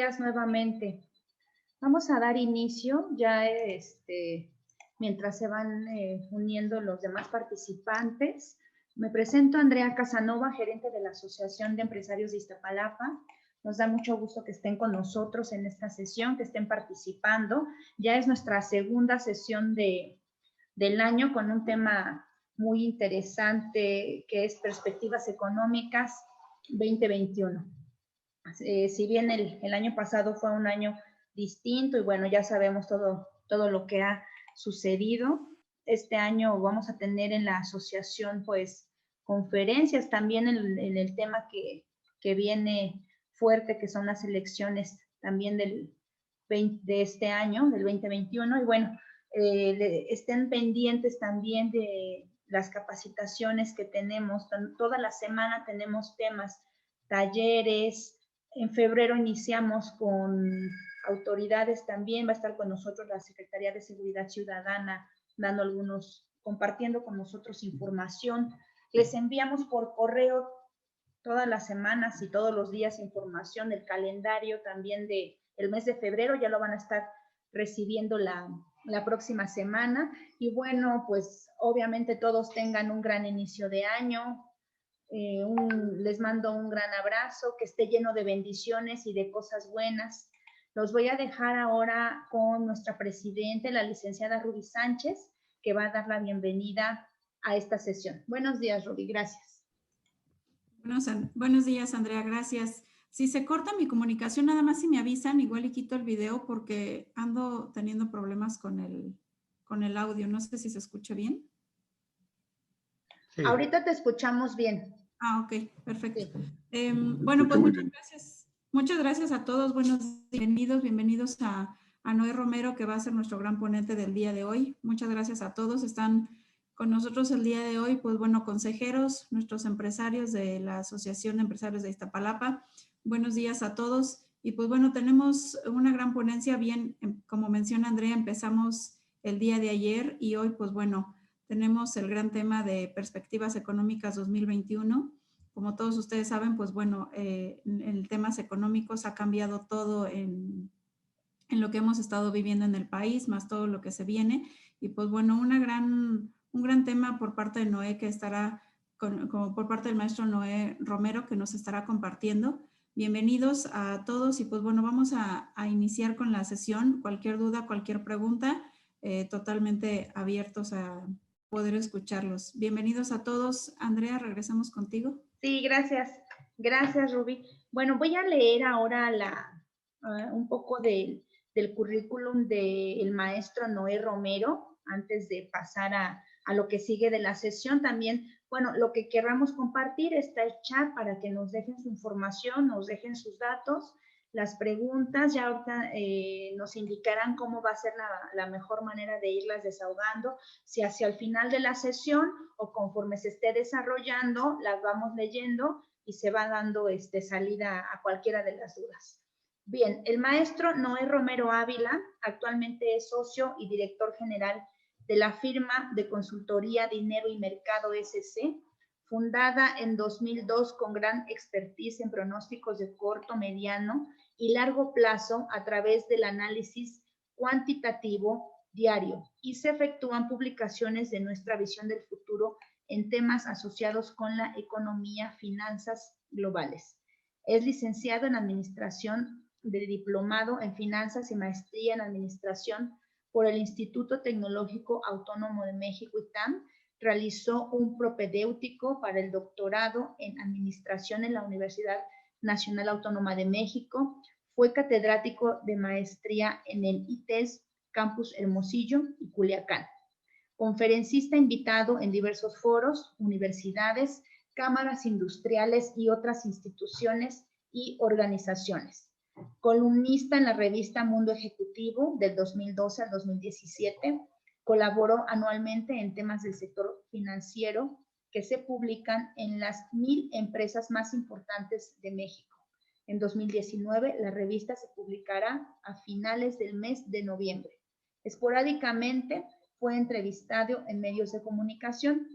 días nuevamente. Vamos a dar inicio ya mientras se van uniendo los demás participantes. Me presento Andrea Casanova, gerente de la Asociación de Empresarios de Iztapalapa. Nos da mucho gusto que estén con nosotros en esta sesión, que estén participando. Ya es nuestra segunda sesión del año con un tema muy interesante que es Perspectivas Económicas 2021. Si bien el año pasado fue un año distinto y bueno, ya sabemos todo lo que ha sucedido, este año vamos a tener en la asociación pues conferencias también en el tema que viene fuerte, que son las elecciones también de este año, del 2021, y bueno, estén pendientes también de las capacitaciones que tenemos. Toda la semana tenemos temas, talleres. En febrero iniciamos con autoridades también, va a estar con nosotros la Secretaría de Seguridad Ciudadana, compartiendo con nosotros información. Les enviamos por correo todas las semanas y todos los días información del calendario también del mes de febrero, ya lo van a estar recibiendo la próxima semana. Y bueno, pues obviamente todos tengan un gran inicio de año. Les mando un gran abrazo, que esté lleno de bendiciones y de cosas buenas. Los voy a dejar ahora con nuestra presidenta, la licenciada Ruby Sánchez, que va a dar la bienvenida a esta sesión. Buenos días, Ruby, gracias. Buenos días, Andrea, gracias. Si se corta mi comunicación, nada más si me avisan, igual y quito el video porque ando teniendo problemas con el audio. No sé si se escucha bien. Sí. Ahorita te escuchamos bien. Ah, ok, perfecto. Sí. Bueno, pues muchas gracias a todos. Bienvenidos a Noé Romero, que va a ser nuestro gran ponente del día de hoy. Muchas gracias a todos. Están con nosotros el día de hoy, pues bueno, consejeros, nuestros empresarios de la Asociación de Empresarios de Iztapalapa. Buenos días a todos. Y pues bueno, tenemos una gran ponencia. Bien, como menciona Andrea, empezamos el día de ayer y hoy, pues bueno, tenemos el gran tema de Perspectivas Económicas 2021. Como todos ustedes saben, pues bueno, en temas económicos ha cambiado todo en lo que hemos estado viviendo en el país, más todo lo que se viene. Y pues bueno, un gran tema por parte de Noé, que estará, como por parte del maestro Noé Romero, que nos estará compartiendo. Bienvenidos a todos y pues bueno, vamos a iniciar con la sesión. Cualquier duda, cualquier pregunta, totalmente abiertos a poder escucharlos. Bienvenidos a todos. Andrea, regresamos contigo. Sí, gracias. Gracias, Ruby. Bueno, voy a leer ahora un poco del currículum del maestro Noé Romero antes de pasar a lo que sigue de la sesión. También, bueno, lo que queramos compartir está el chat para que nos dejen su información, nos dejen sus datos, las preguntas. Ya ahorita nos indicarán cómo va a ser la mejor manera de irlas desahogando, si hacia el final de la sesión o conforme se esté desarrollando, las vamos leyendo y se va dando salida a cualquiera de las dudas. Bien, el maestro Noé Romero Ávila actualmente es socio y director general de la firma de consultoría Dinero y Mercado SC, fundada en 2002 con gran expertise en pronósticos de corto, mediano y largo plazo a través del análisis cuantitativo diario, y se efectúan publicaciones de nuestra visión del futuro en temas asociados con la economía, finanzas globales. Es licenciado en Administración, de diplomado en Finanzas y maestría en Administración por el Instituto Tecnológico Autónomo de México, ITAM. Realizó un propedéutico para el doctorado en Administración en la Universidad Nacional Autónoma de México. Fue catedrático de maestría en el ITES Campus Hermosillo y Culiacán. Conferencista invitado en diversos foros, universidades, cámaras industriales y otras instituciones y organizaciones. Columnista en la revista Mundo Ejecutivo del 2012 al 2017. Colaboró anualmente en temas del sector financiero que se publican en las 1000 empresas más importantes de México. En 2019, la revista se publicará a finales del mes de noviembre. Esporádicamente fue entrevistado en medios de comunicación.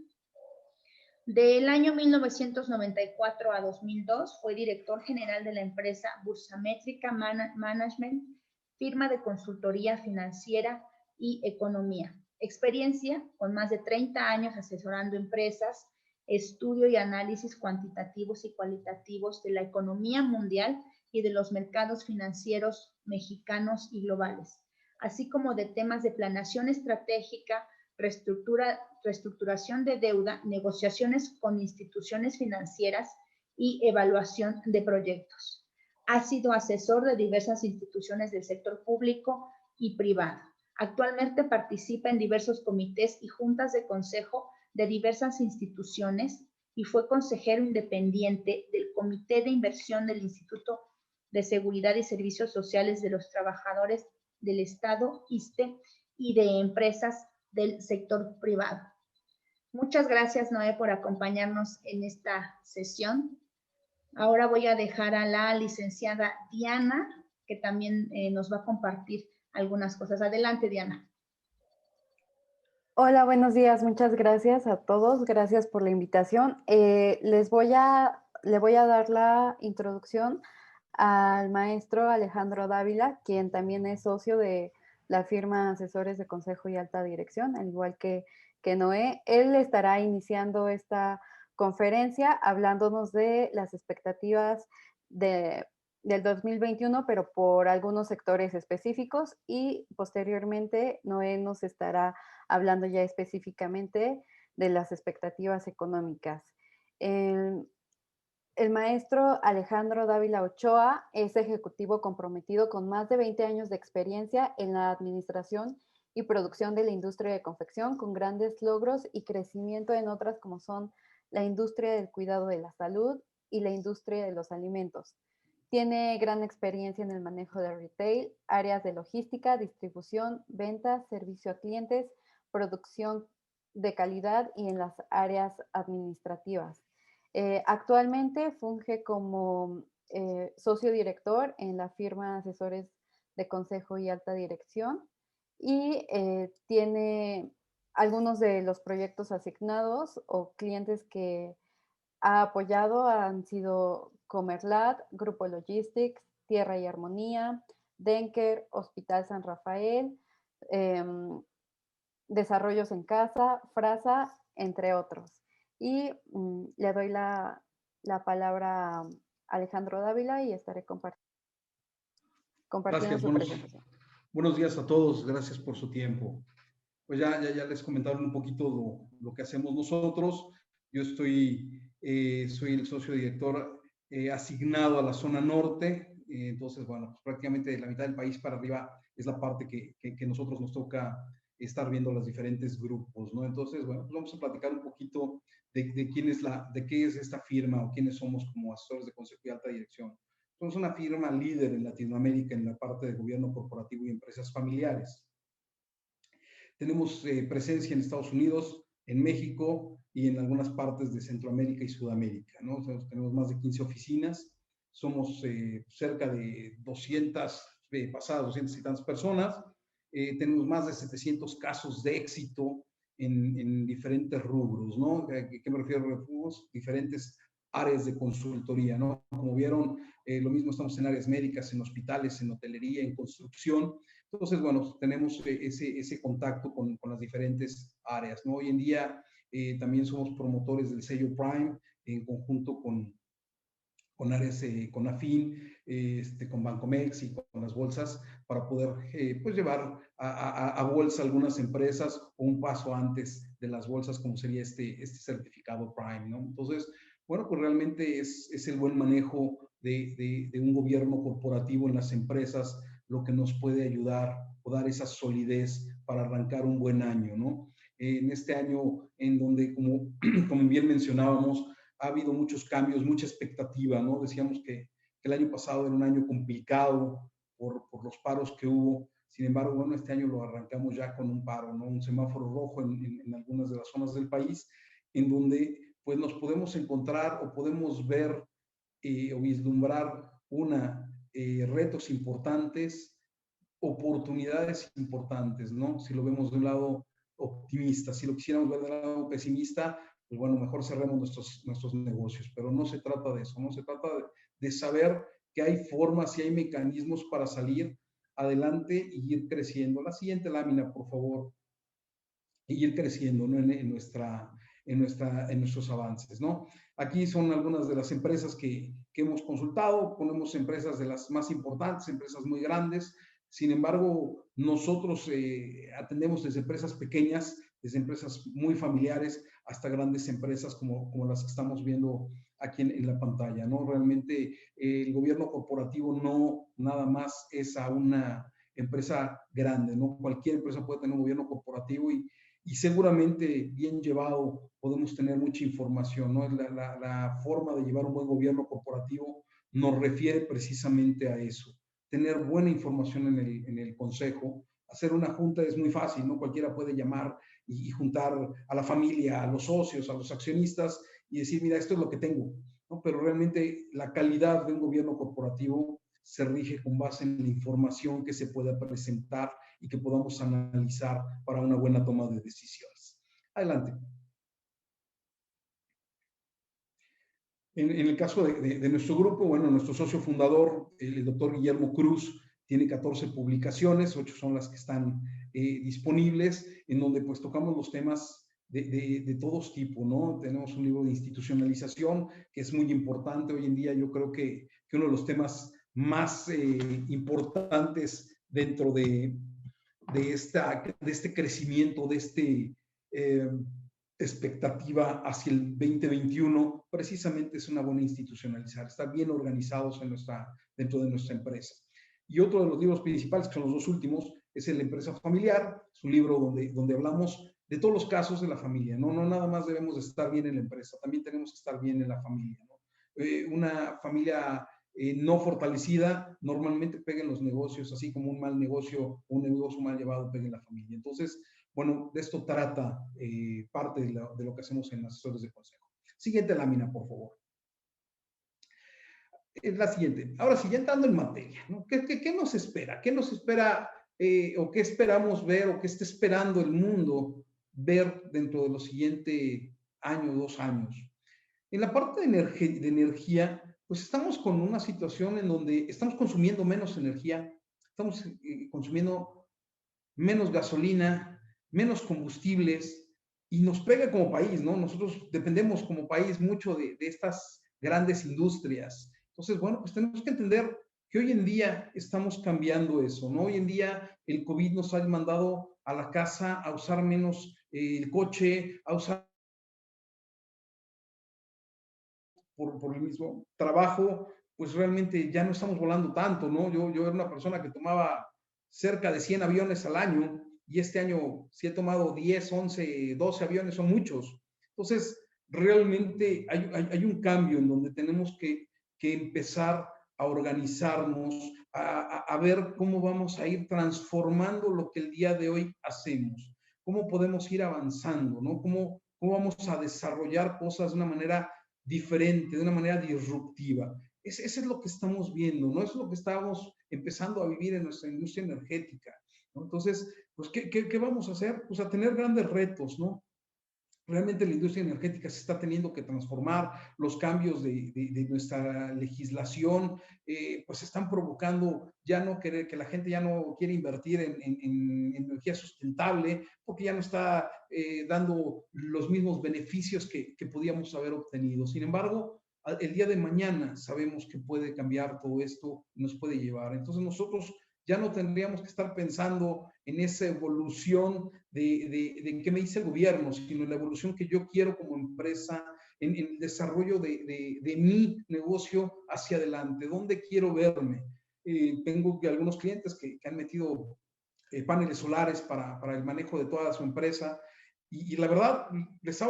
Del año 1994 a 2002 fue director general de la empresa Bursamétrica Management, firma de consultoría financiera y economía. Experiencia con más de 30 años asesorando empresas, estudio y análisis cuantitativos y cualitativos de la economía mundial y de los mercados financieros mexicanos y globales, así como de temas de planeación estratégica, reestructuración de deuda, negociaciones con instituciones financieras y evaluación de proyectos. Ha sido asesor de diversas instituciones del sector público y privado. Actualmente participa en diversos comités y juntas de consejo de diversas instituciones y fue consejero independiente del Comité de Inversión del Instituto de Seguridad y Servicios Sociales de los Trabajadores del Estado, ISSSTE, y de empresas del sector privado. Muchas gracias, Noé, por acompañarnos en esta sesión. Ahora voy a dejar a la licenciada Diana, que también nos va a compartir algunas cosas. Adelante, Diana. Hola, buenos días. Muchas gracias a todos. Gracias por la invitación. Le voy a dar la introducción al maestro Alejandro Dávila, quien también es socio de la firma Asesores de Consejo y Alta Dirección, al igual que Noé. Él estará iniciando esta conferencia hablándonos de las expectativas del 2021, pero por algunos sectores específicos, y posteriormente Noé nos estará hablando ya específicamente de las expectativas económicas. El maestro Alejandro Dávila Ochoa es ejecutivo comprometido con más de 20 años de experiencia en la administración y producción de la industria de confección, con grandes logros y crecimiento en otras como son la industria del cuidado de la salud y la industria de los alimentos. Tiene gran experiencia en el manejo de retail, áreas de logística, distribución, ventas, servicio a clientes, producción de calidad y en las áreas administrativas. Actualmente funge como socio director en la firma Asesores de Consejo y Alta Dirección y tiene algunos de los proyectos asignados o clientes que ha apoyado han sido Comerlat, Grupo Logistics, Tierra y Armonía, Denker, Hospital San Rafael, Desarrollos en Casa, Frasa, entre otros. Y le doy la palabra a Alejandro Dávila y estaré compartiendo su presentación. Buenos días a todos, gracias por su tiempo. Pues ya les comentaron un poquito lo que hacemos nosotros. Yo soy el socio director asignado a la zona norte. Entonces, bueno, pues prácticamente de la mitad del país para arriba es la parte que nosotros nos toca estar viendo los diferentes grupos, ¿no? Entonces, bueno, pues vamos a platicar un poquito de qué es esta firma o quiénes somos como asesores de consejo y alta dirección. Somos una firma líder en Latinoamérica en la parte de gobierno corporativo y empresas familiares. Tenemos presencia en Estados Unidos, en México y en algunas partes de Centroamérica y Sudamérica, ¿no? Entonces, tenemos más de 15 oficinas, somos cerca de 200, pasadas 200 y tantas personas, tenemos más de 700 casos de éxito en diferentes rubros, ¿no? ¿A qué me refiero? Diferentes áreas de consultoría, ¿no? Como vieron, lo mismo estamos en áreas médicas, en hospitales, en hotelería, en construcción. Entonces, bueno, tenemos ese contacto con las diferentes áreas, ¿no? Hoy en día también somos promotores del sello Prime en conjunto con áreas, con Afin, con Bancomex y con las bolsas para poder pues llevar a bolsa algunas empresas o un paso antes de las bolsas, como sería este certificado Prime, ¿no? Entonces, bueno, pues realmente es el buen manejo de un gobierno corporativo en las empresas lo que nos puede ayudar o dar esa solidez para arrancar un buen año, ¿no? En este año en donde, como bien mencionábamos, ha habido muchos cambios, mucha expectativa, ¿no? Decíamos que el año pasado era un año complicado por los paros que hubo. Sin embargo, bueno, este año lo arrancamos ya con un paro, ¿no? Un semáforo rojo en algunas de las zonas del país, en donde pues nos podemos encontrar o podemos ver o vislumbrar retos importantes, oportunidades importantes, ¿no? Si lo vemos de un lado optimista, si lo quisiéramos ver de un lado pesimista, pues bueno, mejor cerremos nuestros negocios. Pero no se trata de eso, no se trata de saber que hay formas y hay mecanismos para salir adelante y ir creciendo. La siguiente lámina, por favor. Y ir creciendo, ¿no? en nuestros avances, ¿no? Aquí son algunas de las empresas que hemos consultado, ponemos empresas de las más importantes, empresas muy grandes. Sin embargo, nosotros atendemos desde empresas pequeñas, desde empresas muy familiares, hasta grandes empresas como las que estamos viendo aquí en la pantalla, ¿no? Realmente el gobierno corporativo no nada más es a una empresa grande, ¿no? Cualquier empresa puede tener un gobierno corporativo y seguramente bien llevado podemos tener mucha información, ¿no? La forma de llevar un buen gobierno corporativo nos refiere precisamente a eso. Tener buena información en el consejo. Hacer una junta es muy fácil, ¿no? Cualquiera puede llamar y juntar a la familia, a los socios, a los accionistas y decir, mira, esto es lo que tengo, ¿no? Pero realmente la calidad de un gobierno corporativo se rige con base en la información que se pueda presentar y que podamos analizar para una buena toma de decisiones. Adelante. En el caso de nuestro grupo, bueno, nuestro socio fundador, el doctor Guillermo Cruz, tiene 14 publicaciones, 8 son las que están disponibles, en donde pues tocamos los temas de todos tipos, ¿no? Tenemos un libro de institucionalización que es muy importante hoy en día. Yo creo que uno de los temas más importantes dentro de este crecimiento, de expectativa hacia el 2021, precisamente es una buena institucionalizar, estar bien organizados dentro de nuestra empresa. Y otro de los libros principales, que son los dos últimos, es el Empresa Familiar. Es un libro donde hablamos de todos los casos de la familia, ¿no? No nada más debemos de estar bien en la empresa, también tenemos que estar bien en la familia, ¿no? Una familia no fortalecida normalmente pega en los negocios, así como un mal negocio, un negocio mal llevado pega en la familia. Entonces, bueno, de esto trata parte de lo que hacemos en asesores de consejo. Siguiente lámina, por favor. Es la siguiente. Ahora sí, ya entrando en materia, ¿no? ¿Qué nos espera? ¿Qué nos espera o qué esperamos ver o qué está esperando el mundo ver dentro de los siguientes años, 2 años? En la parte de energía, pues estamos con una situación en donde estamos consumiendo menos energía, estamos consumiendo menos gasolina, menos combustibles, y nos pega como país, ¿no? Nosotros dependemos como país mucho de estas grandes industrias. Entonces, bueno, pues tenemos que entender que hoy en día estamos cambiando eso, ¿no? Hoy en día el COVID nos ha mandado a la casa a usar menos el coche, a usar por el mismo trabajo, pues realmente ya no estamos volando tanto, ¿no? Yo era una persona que tomaba cerca de 100 aviones al año y este año sí he tomado 10, 11, 12 aviones, son muchos. Entonces, realmente hay un cambio en donde tenemos que empezar a organizarnos, a ver cómo vamos a ir transformando lo que el día de hoy hacemos, cómo podemos ir avanzando, ¿no? Cómo vamos a desarrollar cosas de una manera diferente, de una manera disruptiva. Ese es lo que estamos viendo, ¿no? Eso es lo que estamos empezando a vivir en nuestra industria energética, ¿no? Entonces, pues, ¿qué vamos a hacer? Pues a tener grandes retos, ¿no? Realmente la industria energética se está teniendo que transformar, los cambios de nuestra legislación pues están provocando ya no querer, que la gente ya no quiere invertir en energía sustentable porque ya no está dando los mismos beneficios que podíamos haber obtenido. Sin embargo, el día de mañana sabemos que puede cambiar todo esto y nos puede llevar. Entonces nosotros ya no tendríamos que estar pensando en esa evolución de qué me dice el gobierno, sino en la evolución que yo quiero como empresa, en el desarrollo de mi negocio hacia adelante, dónde quiero verme. Tengo algunos clientes que han metido paneles solares para el manejo de toda su empresa y la verdad les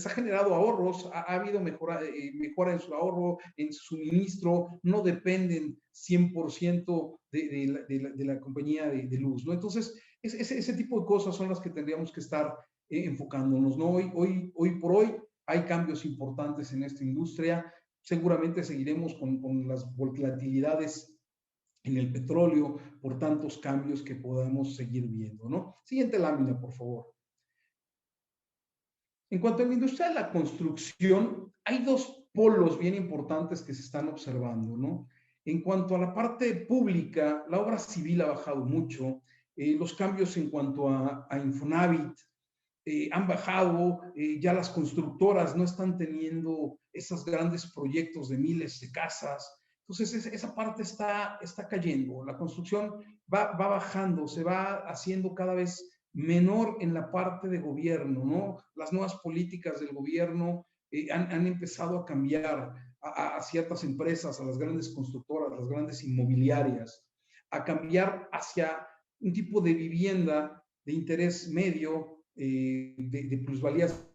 ha generado ahorros, ha habido mejora en su ahorro, en su suministro, no dependen 100% de la compañía de luz, ¿no? Entonces, ese tipo de cosas son las que tendríamos que estar enfocándonos, ¿no? Hoy por hoy hay cambios importantes en esta industria, seguramente seguiremos con las volatilidades en el petróleo por tantos cambios que podamos seguir viendo, ¿no? Siguiente lámina, por favor. En cuanto a la industria de la construcción, hay dos polos bien importantes que se están observando, ¿no? En cuanto a la parte pública, la obra civil ha bajado mucho, los cambios en cuanto a Infonavit han bajado, ya las constructoras no están teniendo esos grandes proyectos de miles de casas. Entonces, esa parte está cayendo. La construcción va bajando, se va haciendo cada vez menor en la parte de gobierno, ¿no? Las nuevas políticas del gobierno han empezado a cambiar a ciertas empresas, a las grandes constructoras, a las grandes inmobiliarias, a cambiar hacia un tipo de vivienda de interés medio, de plusvalías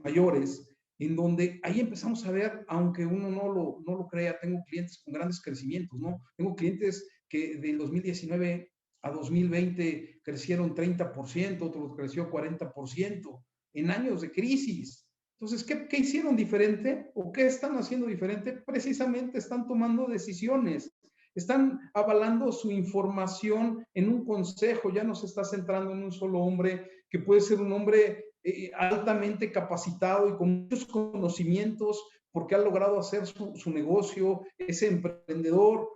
mayores, en donde ahí empezamos a ver, aunque uno no lo crea, tengo clientes con grandes crecimientos, ¿no? Tengo clientes que del 2019 a 2020 crecieron 30%, otros creció 40% en años de crisis. Entonces, ¿qué hicieron diferente o qué están haciendo diferente? Precisamente están tomando decisiones, están avalando su información en un consejo, ya no se está centrando en un solo hombre, que puede ser un hombre altamente capacitado y con muchos conocimientos porque ha logrado hacer su negocio, ese emprendedor.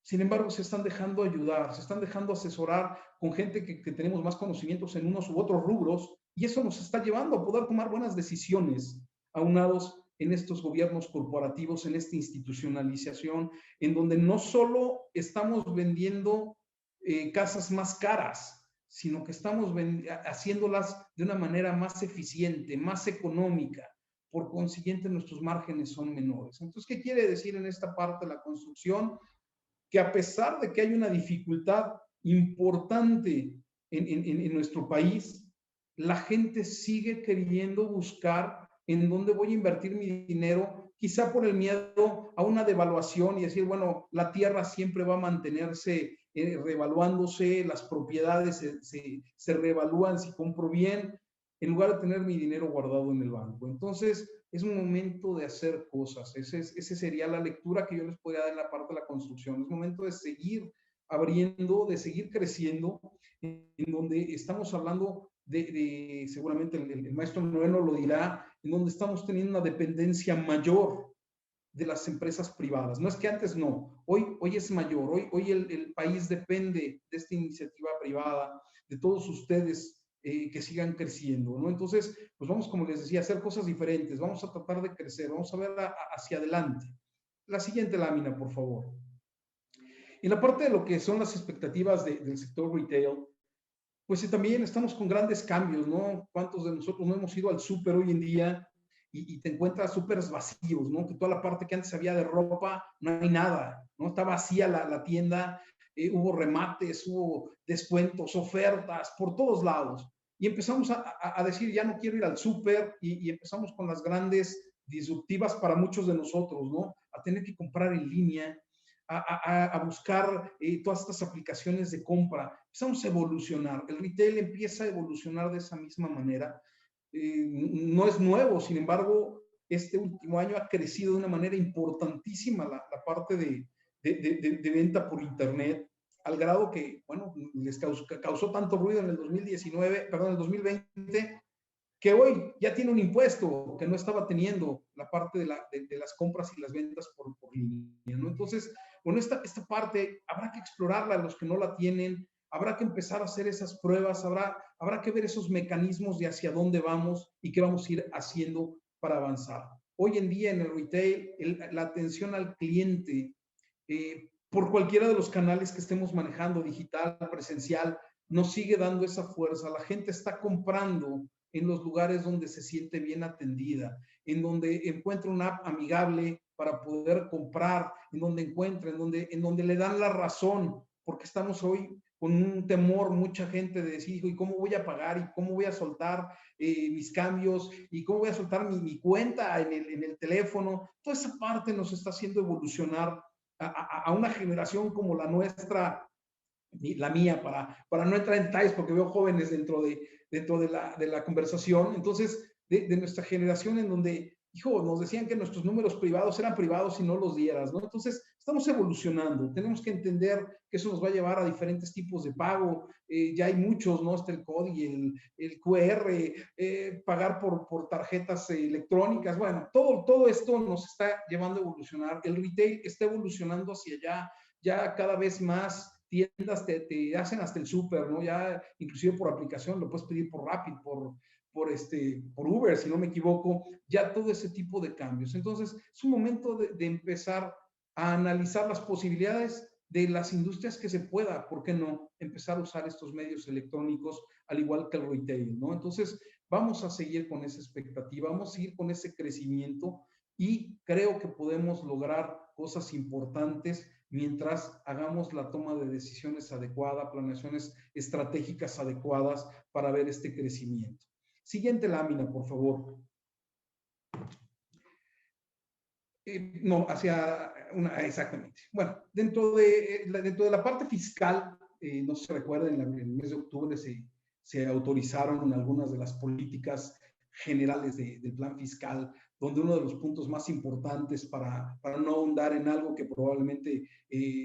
Sin embargo, se están dejando ayudar, se están dejando asesorar con gente que tenemos más conocimientos en unos u otros rubros, y eso nos está llevando a poder tomar buenas decisiones, aunados en estos gobiernos corporativos, en esta institucionalización, en donde no solo estamos vendiendo casas más caras, sino que estamos haciéndolas de una manera más eficiente, más económica. Por consiguiente, nuestros márgenes son menores. Entonces, ¿qué quiere decir en esta parte de la construcción? Que a pesar de que hay una dificultad importante en nuestro país, la gente sigue queriendo buscar en dónde voy a invertir mi dinero, quizá por el miedo a una devaluación y decir, bueno, la tierra siempre va a mantenerse revaluándose, las propiedades se reevalúan si compro bien, en lugar de tener mi dinero guardado en el banco. Entonces, es un momento de hacer cosas. Esa sería la lectura que yo les podría dar en la parte de la construcción. Es momento de seguir abriendo, de seguir creciendo, en donde estamos hablando seguramente el maestro Noé nos lo dirá, en donde estamos teniendo una dependencia mayor de las empresas privadas. No es que antes no, hoy es mayor, hoy el país depende de esta iniciativa privada, de todos ustedes que sigan creciendo, ¿no? Entonces, pues vamos, como les decía, a hacer cosas diferentes, vamos a tratar de crecer, vamos a ver hacia adelante. La siguiente lámina, por favor. En la parte de lo que son las expectativas del sector retail, pues también estamos con grandes cambios, ¿no? ¿Cuántos de nosotros no hemos ido al súper hoy en día y te encuentras súperes vacíos, ¿no? Que toda la parte que antes había de ropa, no hay nada, ¿no? Está vacía la tienda, hubo remates, hubo descuentos, ofertas, por todos lados. Y empezamos a decir, ya no quiero ir al súper, y empezamos con las grandes disruptivas para muchos de nosotros, ¿no? A tener que comprar en línea, a buscar todas estas aplicaciones de compra. Empezamos a evolucionar. El retail empieza a evolucionar de esa misma manera. No es nuevo, sin embargo, este último año ha crecido de una manera importantísima la parte de venta por internet, al grado que, bueno, les causó tanto ruido en el 2019, perdón, en el 2020, que hoy ya tiene un impuesto que no estaba teniendo la parte de las compras y las ventas por línea, ¿no? Entonces, bueno, esta parte habrá que explorarla a los que no la tienen, habrá que empezar a hacer esas pruebas, habrá que ver esos mecanismos de hacia dónde vamos y qué vamos a ir haciendo para avanzar. Hoy en día en el retail, la atención al cliente, por cualquiera de los canales que estemos manejando, digital, presencial, nos sigue dando esa fuerza. La gente está comprando en los lugares donde se siente bien atendida, en donde encuentra una app amigable para poder comprar, en donde le dan la razón, porque estamos hoy con un temor, mucha gente de decir, ¿y cómo voy a pagar? ¿Y cómo voy a soltar mis cambios? ¿Y cómo voy a soltar mi cuenta en el teléfono? Toda esa parte nos está haciendo evolucionar a una generación como la nuestra, la mía, para no entrar en detalles porque veo jóvenes dentro de la conversación. Entonces, de nuestra generación, en donde, hijo, nos decían que nuestros números privados eran privados si no los dieras, ¿no? Entonces, estamos evolucionando, tenemos que entender que eso nos va a llevar a diferentes tipos de pago, ya hay muchos, ¿no? Está el CODI, el QR, pagar por tarjetas electrónicas, bueno, todo esto nos está llevando a evolucionar, el retail está evolucionando hacia allá, ya cada vez más tiendas te hacen hasta el súper, ¿no? Ya inclusive por aplicación, lo puedes pedir por Rappi, por Uber, si no me equivoco, ya todo ese tipo de cambios. Entonces, es un momento de empezar a analizar las posibilidades de las industrias que se pueda, ¿por qué no? Empezar a usar estos medios electrónicos, al igual que el retail, ¿no? Entonces, vamos a seguir con esa expectativa, vamos a seguir con ese crecimiento y creo que podemos lograr cosas importantes mientras hagamos la toma de decisiones adecuada, planeaciones estratégicas adecuadas para ver este crecimiento. Siguiente lámina, por favor. No, exactamente. Bueno, dentro de la parte fiscal, no se recuerda, en el mes de octubre se autorizaron algunas de las políticas generales del plan fiscal, donde uno de los puntos más importantes para no ahondar en algo que probablemente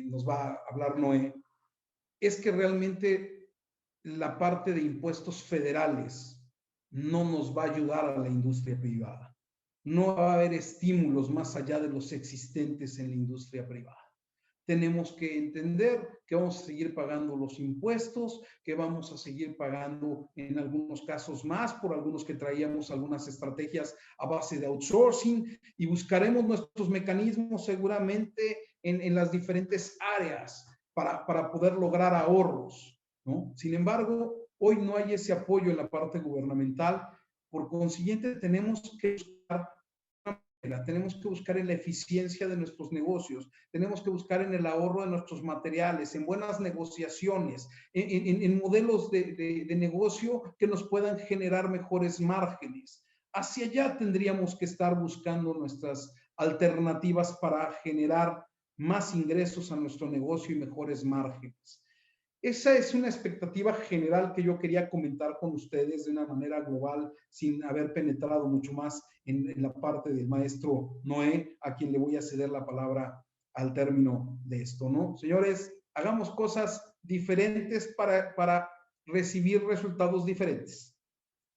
nos va a hablar Noé, es que realmente la parte de impuestos federales no nos va a ayudar a la industria privada. No va a haber estímulos más allá de los existentes en la industria privada. Tenemos que entender que vamos a seguir pagando los impuestos, que vamos a seguir pagando en algunos casos más, por algunos que traíamos algunas estrategias a base de outsourcing, y buscaremos nuestros mecanismos seguramente en las diferentes áreas para poder lograr ahorros, ¿no? Sin embargo, hoy no hay ese apoyo en la parte gubernamental, por consiguiente tenemos que buscar en la eficiencia de nuestros negocios, tenemos que buscar en el ahorro de nuestros materiales, en buenas negociaciones, en modelos de negocio que nos puedan generar mejores márgenes. Hacia allá tendríamos que estar buscando nuestras alternativas para generar más ingresos a nuestro negocio y mejores márgenes. Esa es una expectativa general que yo quería comentar con ustedes de una manera global, sin haber penetrado mucho más en la parte del maestro Noé, a quien le voy a ceder la palabra al término de esto, ¿no? Señores, hagamos cosas diferentes para recibir resultados diferentes.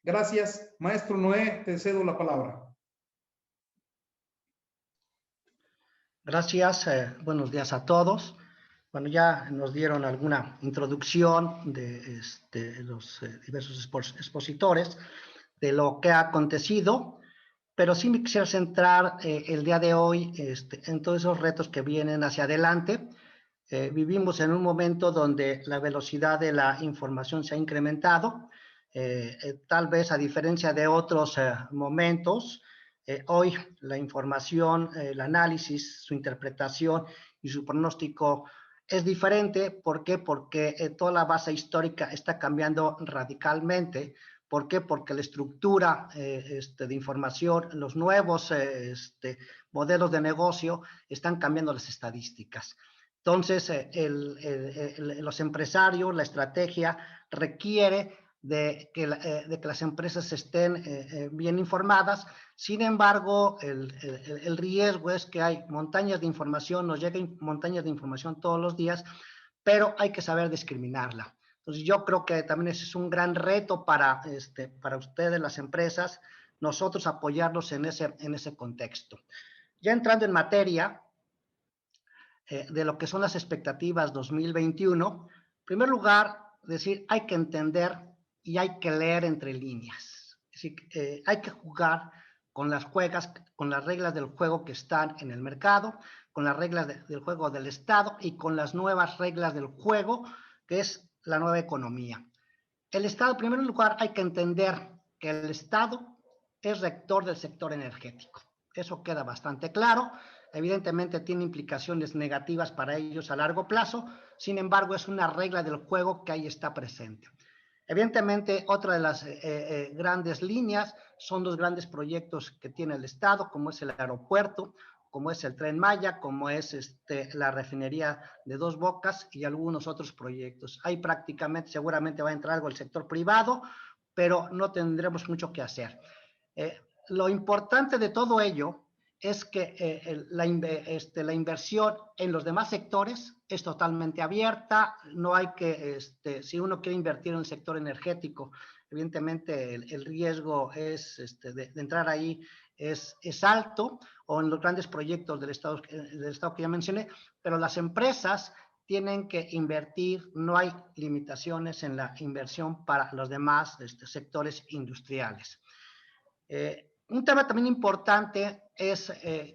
Gracias. Maestro Noé, te cedo la palabra. Gracias. Buenos días a todos. Bueno, ya nos dieron alguna introducción de los diversos expositores de lo que ha acontecido, pero sí me quisiera centrar el día de hoy en todos esos retos que vienen hacia adelante. Vivimos en un momento donde la velocidad de la información se ha incrementado, tal vez a diferencia de otros momentos. Hoy la información, el análisis, su interpretación y su pronóstico es diferente. ¿Por qué? Porque toda la base histórica está cambiando radicalmente. ¿Por qué? Porque la estructura de información, los nuevos modelos de negocio están cambiando las estadísticas. Entonces, los empresarios, la estrategia requiere de que las empresas estén bien informadas. Sin embargo, el riesgo es que hay montañas de información, nos llegan montañas de información todos los días, pero hay que saber discriminarla. Entonces, yo creo que también ese es un gran reto para ustedes, las empresas, nosotros apoyarlos en ese contexto. Ya entrando en materia de lo que son las expectativas 2021, en primer lugar, decir, hay que entender y hay que leer entre líneas. Es decir, hay que jugar con las reglas del juego que están en el mercado, con las reglas del juego del Estado y con las nuevas reglas del juego, que es la nueva economía. El Estado, en primer lugar, hay que entender que el Estado es rector del sector energético. Eso queda bastante claro. Evidentemente tiene implicaciones negativas para ellos a largo plazo, sin embargo es una regla del juego que ahí está presente. Evidentemente otra de las grandes líneas son los grandes proyectos que tiene el Estado, como es el aeropuerto, como es el Tren Maya, como es la refinería de Dos Bocas y algunos otros proyectos. Ahí prácticamente seguramente va a entrar algo el sector privado, pero no tendremos mucho que hacer. lo importante de todo ello es que la inversión en los demás sectores es totalmente abierta. No hay que, si uno quiere invertir en el sector energético, evidentemente el riesgo es, de entrar ahí es alto, o en los grandes proyectos del Estado que ya mencioné, pero las empresas tienen que invertir, no hay limitaciones en la inversión para los demás sectores industriales. Un tema también importante es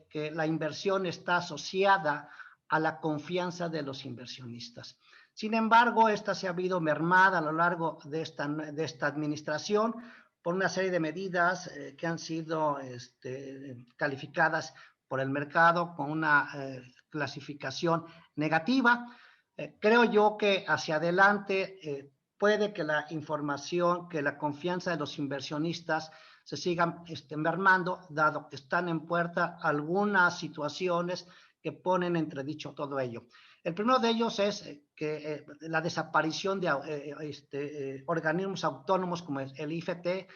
que la inversión está asociada a la confianza de los inversionistas. Sin embargo, esta se ha habido mermada a lo largo de esta administración por una serie de medidas que han sido calificadas por el mercado con una clasificación negativa. Creo yo que hacia adelante puede que la información, que la confianza de los inversionistas se sigan mermando, dado que están en puerta algunas situaciones que ponen en entredicho todo ello. El primero de ellos es que la desaparición de organismos autónomos como el IFT,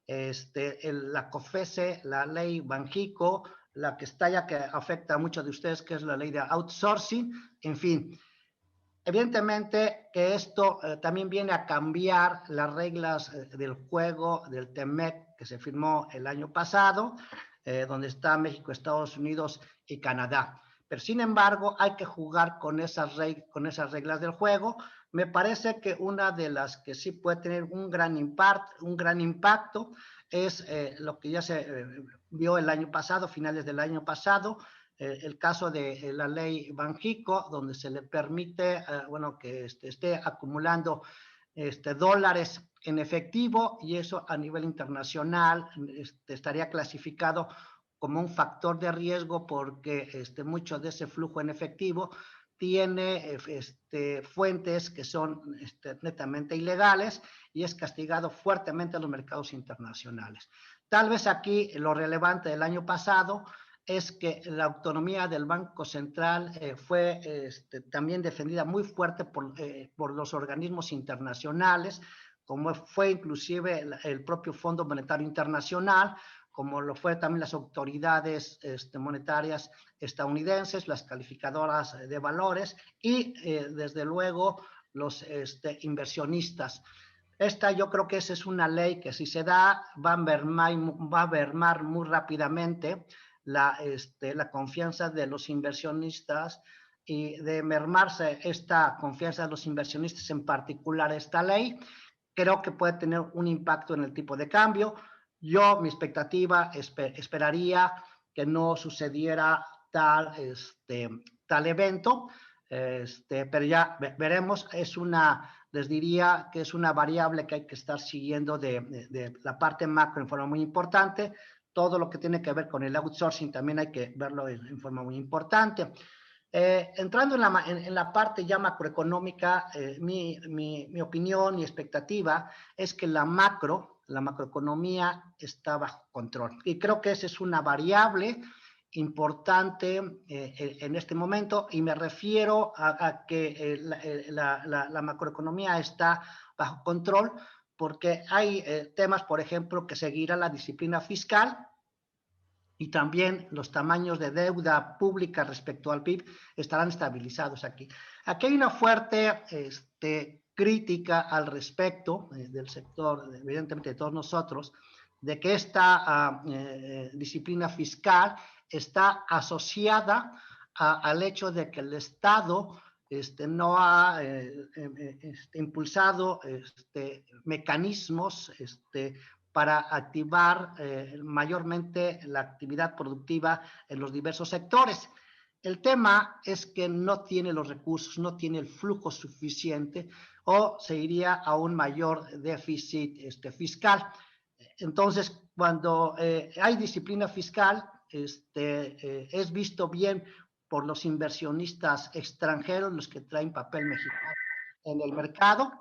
la COFESE, la ley Banjico, la que está ya que afecta a muchos de ustedes, que es la ley de outsourcing, en fin. Evidentemente que esto también viene a cambiar las reglas del juego del TEMEC que se firmó el año pasado, donde está México, Estados Unidos y Canadá. Pero sin embargo hay que jugar con esas reglas del juego. Me parece que una de las que sí puede tener un gran impacto es lo que ya se vio el año pasado, finales del año pasado, el caso de la ley Banjico, donde se le permite, bueno, que esté acumulando dólares en efectivo, y eso a nivel internacional estaría clasificado como un factor de riesgo, porque mucho de ese flujo en efectivo tiene fuentes que son netamente ilegales y es castigado fuertemente en los mercados internacionales. Tal vez aquí lo relevante del año pasado es que la autonomía del Banco Central fue también defendida muy fuerte por los organismos internacionales, como fue inclusive el propio Fondo Monetario Internacional, como lo fue también las autoridades monetarias estadounidenses, las calificadoras de valores y desde luego los inversionistas. Esta yo creo que esa es una ley que si se da va a mermar muy rápidamente la confianza de los inversionistas, y de mermarse esta confianza de los inversionistas, en particular esta ley, creo que puede tener un impacto en el tipo de cambio. Yo, mi expectativa, esperaría que no sucediera tal evento, pero ya veremos. Les diría que es una variable que hay que estar siguiendo de la parte macro en forma muy importante. Todo lo que tiene que ver con el outsourcing también hay que verlo en forma muy importante. Entrando en la parte ya macroeconómica, mi opinión y expectativa es que la macroeconomía está bajo control. Y creo que esa es una variable importante en este momento, y me refiero a que la macroeconomía está bajo control porque hay temas, por ejemplo, que seguirá la disciplina fiscal, y también los tamaños de deuda pública respecto al PIB estarán estabilizados aquí. Aquí hay una fuerte crítica al respecto del sector, evidentemente de todos nosotros, de que esta disciplina fiscal está asociada al hecho de que el Estado no ha impulsado mecanismos para activar mayormente la actividad productiva en los diversos sectores. El tema es que no tiene los recursos, no tiene el flujo suficiente, o se iría a un mayor déficit fiscal. Entonces, cuando hay disciplina fiscal, es visto bien por los inversionistas extranjeros, los que traen papel mexicano en el mercado,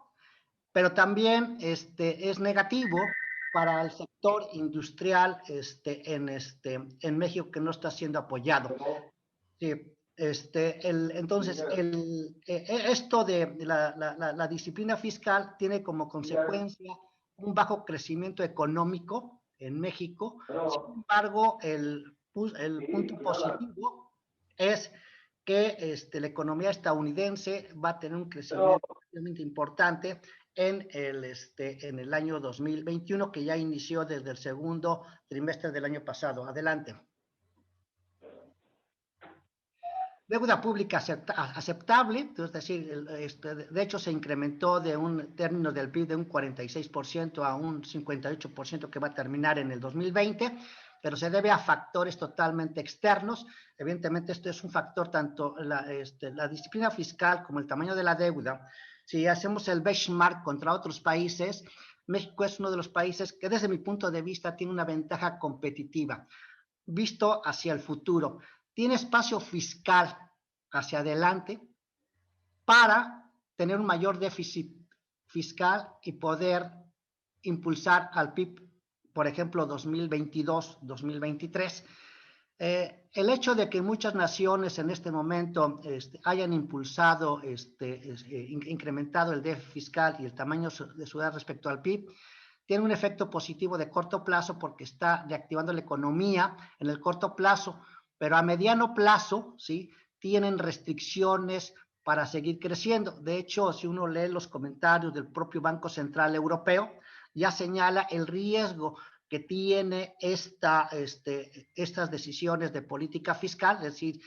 pero también es negativo para el sector industrial en México, que no está siendo apoyado. Sí, entonces, esto de la disciplina fiscal tiene como consecuencia un bajo crecimiento económico en México. Sin embargo, el punto positivo es que la economía estadounidense va a tener un crecimiento realmente importante en el año 2021, que ya inició desde el segundo trimestre del año pasado. Adelante. Deuda pública aceptable, es decir, de hecho se incrementó de un término del PIB de un 46% a un 58% que va a terminar en el 2020, pero se debe a factores totalmente externos. Evidentemente esto es un factor tanto la disciplina fiscal como el tamaño de la deuda. Si hacemos el benchmark contra otros países, México es uno de los países que desde mi punto de vista tiene una ventaja competitiva, visto hacia el futuro. Tiene espacio fiscal hacia adelante para tener un mayor déficit fiscal y poder impulsar al PIB, por ejemplo, 2022-2023. El hecho de que muchas naciones en este momento hayan impulsado, incrementado el déficit fiscal y el tamaño de su deuda respecto al PIB, tiene un efecto positivo de corto plazo porque está reactivando la economía en el corto plazo, pero a mediano plazo, ¿sí?, tienen restricciones para seguir creciendo. De hecho, si uno lee los comentarios del propio Banco Central Europeo, ya señala el riesgo que tiene estas decisiones de política fiscal, es decir,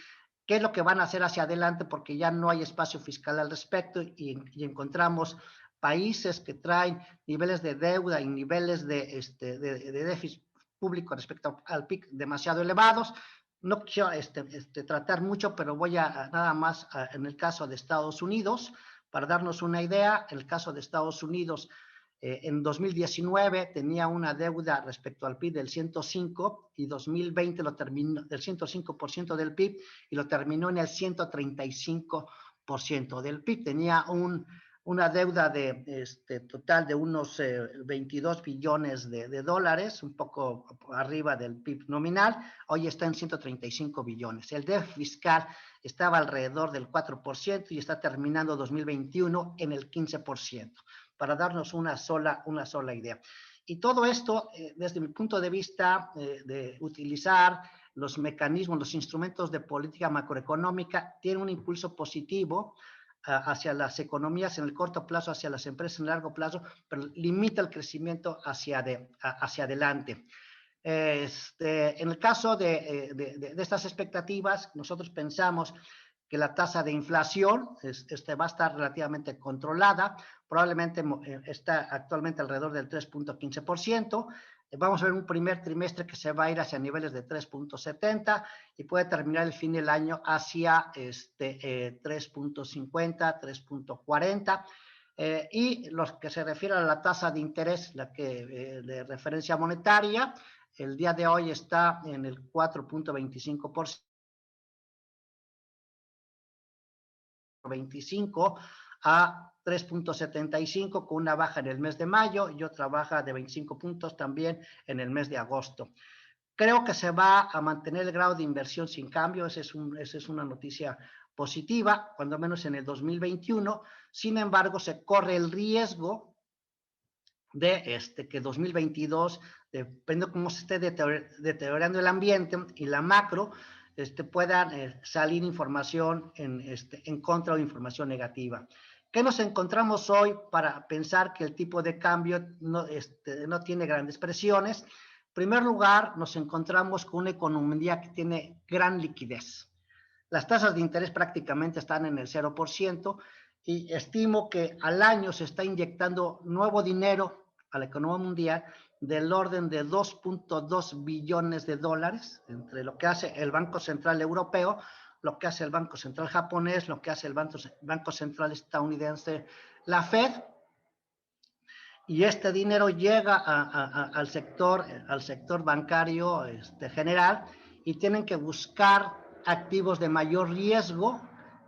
qué es lo que van a hacer hacia adelante porque ya no hay espacio fiscal al respecto y encontramos países que traen niveles de deuda y niveles de déficit público respecto al PIB demasiado elevados. No quiero tratar mucho, pero voy a nada más en el caso de Estados Unidos, para darnos una idea. En el caso de Estados Unidos, en 2019 tenía una deuda respecto al PIB del 105 y 2020 lo terminó del 105% del PIB y lo terminó en el 135% del PIB. Tenía una deuda de total de unos 22 billones de dólares, un poco arriba del PIB nominal. Hoy está en 135 billones. El déficit fiscal estaba alrededor del 4% y está terminando 2021 en el 15%, para darnos una sola idea. Y todo esto, desde mi punto de vista, de utilizar los mecanismos, los instrumentos de política macroeconómica, tiene un impulso positivo hacia las economías en el corto plazo, hacia las empresas en el largo plazo, pero limita el crecimiento hacia adelante. En el caso de estas expectativas, nosotros pensamos que la tasa de inflación va a estar relativamente controlada, probablemente está actualmente alrededor del 3.15%, vamos a ver un primer trimestre que se va a ir hacia niveles de 3.70 y puede terminar el fin del año hacia 3.50, 3.40. Y los que se refieren a la tasa de interés, la que de referencia monetaria, el día de hoy está en el 4.25%. 25 a 3.75 con una baja en el mes de mayo y otra baja de 25 puntos también en el mes de agosto. Creo que se va a mantener el grado de inversión sin cambio, esa es una noticia positiva, cuando menos en el 2021. Sin embargo, se corre el riesgo de que 2022, dependiendo de cómo se esté deteriorando el ambiente y la macro, puedan salir información en contra o información negativa. ¿Qué nos encontramos hoy para pensar que el tipo de cambio no tiene grandes presiones? En primer lugar, nos encontramos con una economía que tiene gran liquidez. Las tasas de interés prácticamente están en el 0% y estimo que al año se está inyectando nuevo dinero a la economía mundial del orden de 2.2 billones de dólares, entre lo que hace el Banco Central Europeo, lo que hace el Banco Central japonés, lo que hace el Banco Central estadounidense, la Fed, y este dinero llega al sector bancario general y tienen que buscar activos de mayor riesgo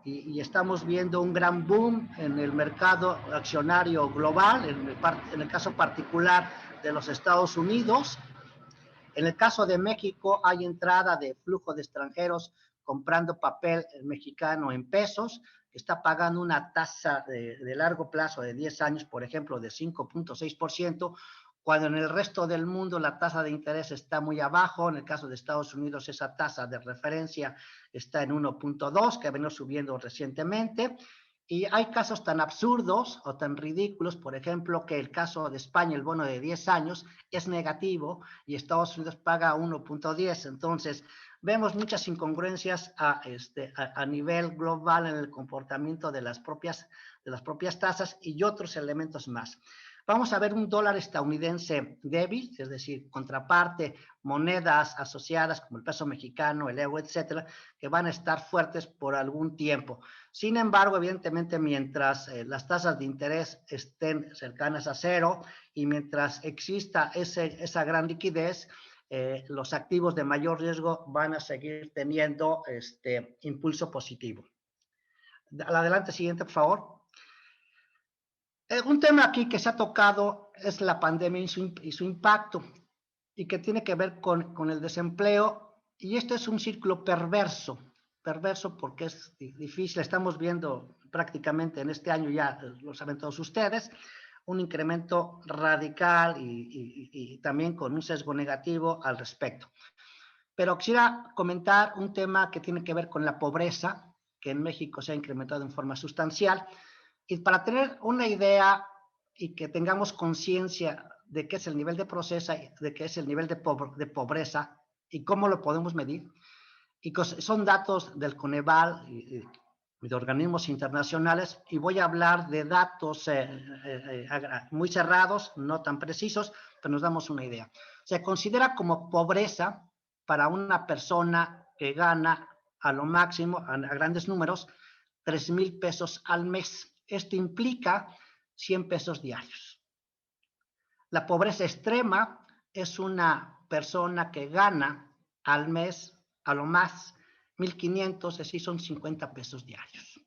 y estamos viendo un gran boom en el mercado accionario global, en el caso particular de los Estados Unidos. En el caso de México hay entrada de flujo de extranjeros comprando papel mexicano en pesos, que está pagando una tasa de largo plazo de 10 años, por ejemplo, de 5.6%, cuando en el resto del mundo la tasa de interés está muy abajo. En el caso de Estados Unidos, esa tasa de referencia está en 1.2, que ha venido subiendo recientemente. Y hay casos tan absurdos o tan ridículos, por ejemplo, que el caso de España, el bono de 10 años, es negativo y Estados Unidos paga 1.10. Entonces, vemos muchas incongruencias a nivel global en el comportamiento de las propias tasas y otros elementos más. Vamos a ver un dólar estadounidense débil, es decir, contraparte, monedas asociadas como el peso mexicano, el euro, etcétera, que van a estar fuertes por algún tiempo. Sin embargo, evidentemente, mientras las tasas de interés estén cercanas a cero y mientras exista esa gran liquidez, los activos de mayor riesgo van a seguir teniendo impulso positivo. Adelante, siguiente, por favor. Un tema aquí que se ha tocado es la pandemia y su impacto, y que tiene que ver con el desempleo, y esto es un círculo perverso porque es difícil. Estamos viendo prácticamente en este año, ya lo saben todos ustedes, un incremento radical y también con un sesgo negativo al respecto. Pero quisiera comentar un tema que tiene que ver con la pobreza, que en México se ha incrementado en forma sustancial. Y para tener una idea y que tengamos conciencia de qué es el nivel de pobreza, de qué es el nivel de pobreza y cómo lo podemos medir, y son datos del Coneval y de organismos internacionales, y voy a hablar de datos muy cerrados, no tan precisos, pero nos damos una idea. Se considera como pobreza para una persona que gana a lo máximo, a grandes números, 3,000 pesos al mes. Esto implica 100 pesos diarios. La pobreza extrema es una persona que gana al mes a lo más 1,500, es decir, son 50 pesos diarios.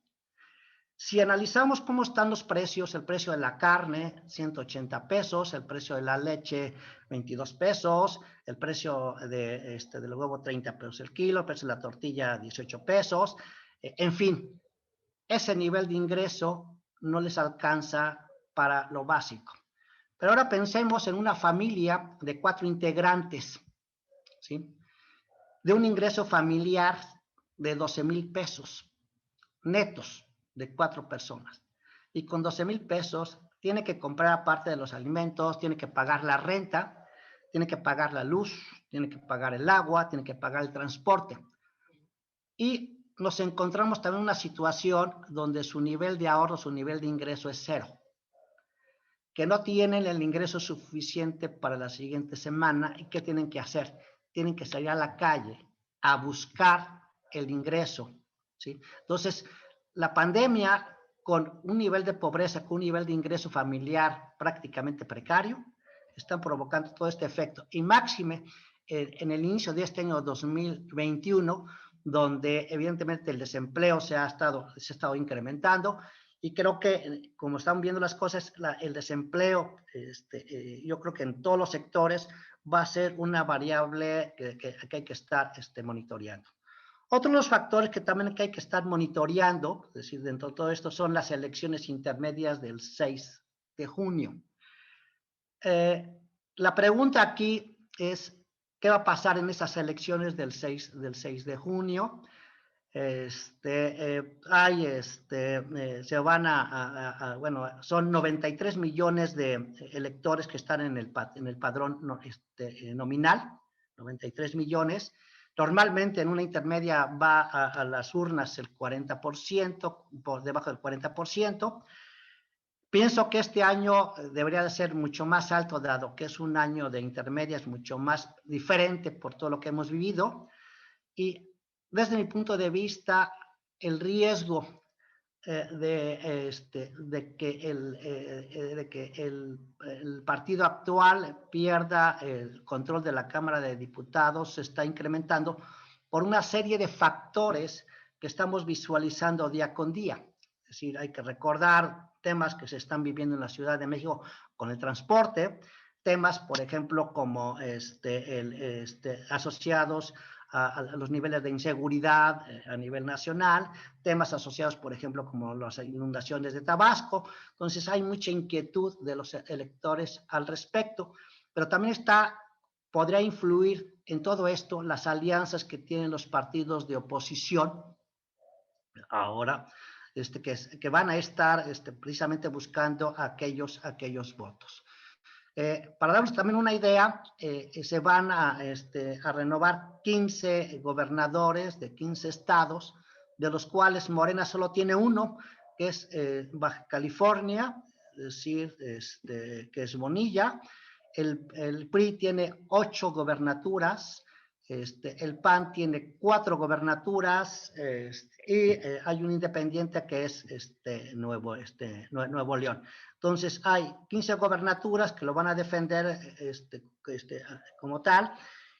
Si analizamos cómo están los precios, el precio de la carne, 180 pesos, el precio de la leche, 22 pesos, el precio del huevo, 30 pesos el kilo, el precio de la tortilla, 18 pesos, en fin. Ese nivel de ingreso no les alcanza para lo básico. Pero ahora pensemos en una familia de 4 integrantes, ¿sí? De un ingreso familiar de 12,000 pesos netos de 4 personas. Y con 12,000 pesos tiene que comprar, aparte de los alimentos, tiene que pagar la renta, tiene que pagar la luz, tiene que pagar el agua, tiene que pagar el transporte. Y nos encontramos también en una situación donde su nivel de ahorro, su nivel de ingreso es cero, que no tienen el ingreso suficiente para la siguiente semana. ¿Y qué tienen que hacer? Tienen que salir a la calle a buscar el ingreso, ¿sí? Entonces, la pandemia, con un nivel de pobreza, con un nivel de ingreso familiar prácticamente precario, están provocando todo este efecto. Y máxime, en el inicio de este año 2021, donde evidentemente el desempleo se ha estado incrementando, y creo que, como están viendo las cosas, el desempleo, yo creo que en todos los sectores va a ser una variable que hay que estar monitoreando. Otro de los factores que también hay que estar monitoreando, es decir, dentro de todo esto, son las elecciones intermedias del 6 de junio. La pregunta aquí es, ¿qué va a pasar en esas elecciones del 6 de junio? Se van bueno, son 93 millones de electores que están en el padrón nominal, 93 millones. Normalmente en una intermedia va a las urnas el 40%, por debajo del 40%. Pienso que este año debería de ser mucho más alto, dado que es un año de intermedias mucho más diferente por todo lo que hemos vivido. Y desde mi punto de vista, el riesgo de que el partido actual pierda el control de la Cámara de Diputados se está incrementando por una serie de factores que estamos visualizando día con día. Es decir, hay que recordar temas que se están viviendo en la Ciudad de México con el transporte, temas, por ejemplo, como asociados a los niveles de inseguridad a nivel nacional, temas asociados, por ejemplo, como las inundaciones de Tabasco. Entonces hay mucha inquietud de los electores al respecto, pero también podría influir en todo esto las alianzas que tienen los partidos de oposición ahora, que van a estar precisamente buscando aquellos votos. Para darnos también una idea, se van a renovar 15 gobernadores de 15 estados, de los cuales Morena solo tiene uno, que es Baja California, es decir, que es Bonilla. El PRI tiene 8 gobernaturas, el PAN tiene 4 gobernaturas y hay un independiente que es Nuevo León. Entonces hay 15 gobernaturas que lo van a defender como tal,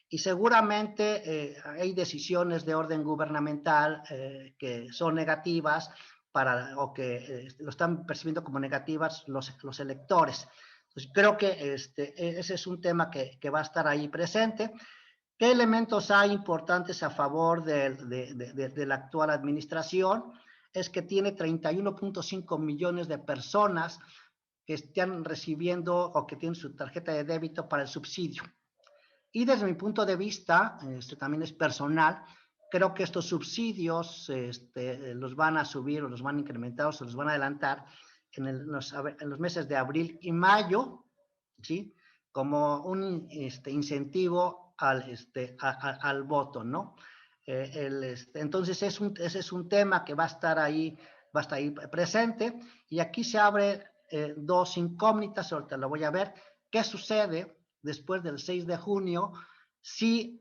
y seguramente hay decisiones de orden gubernamental que son negativas o que lo están percibiendo como negativas los electores. Entonces creo que ese es un tema que va a estar ahí presente. ¿Qué elementos hay importantes a favor de la actual administración? Es que tiene 31.5 millones de personas que están recibiendo o que tienen su tarjeta de débito para el subsidio. Y desde mi punto de vista, también es personal, creo que estos subsidios los van a subir o los van a incrementar o se los van a adelantar en los meses de abril y mayo, ¿sí? Como un incentivo al voto, ¿no? Entonces ese es un tema que va a estar ahí presente, y aquí se abre 2 incógnitas, ahorita lo voy a ver. ¿Qué sucede después del 6 de junio si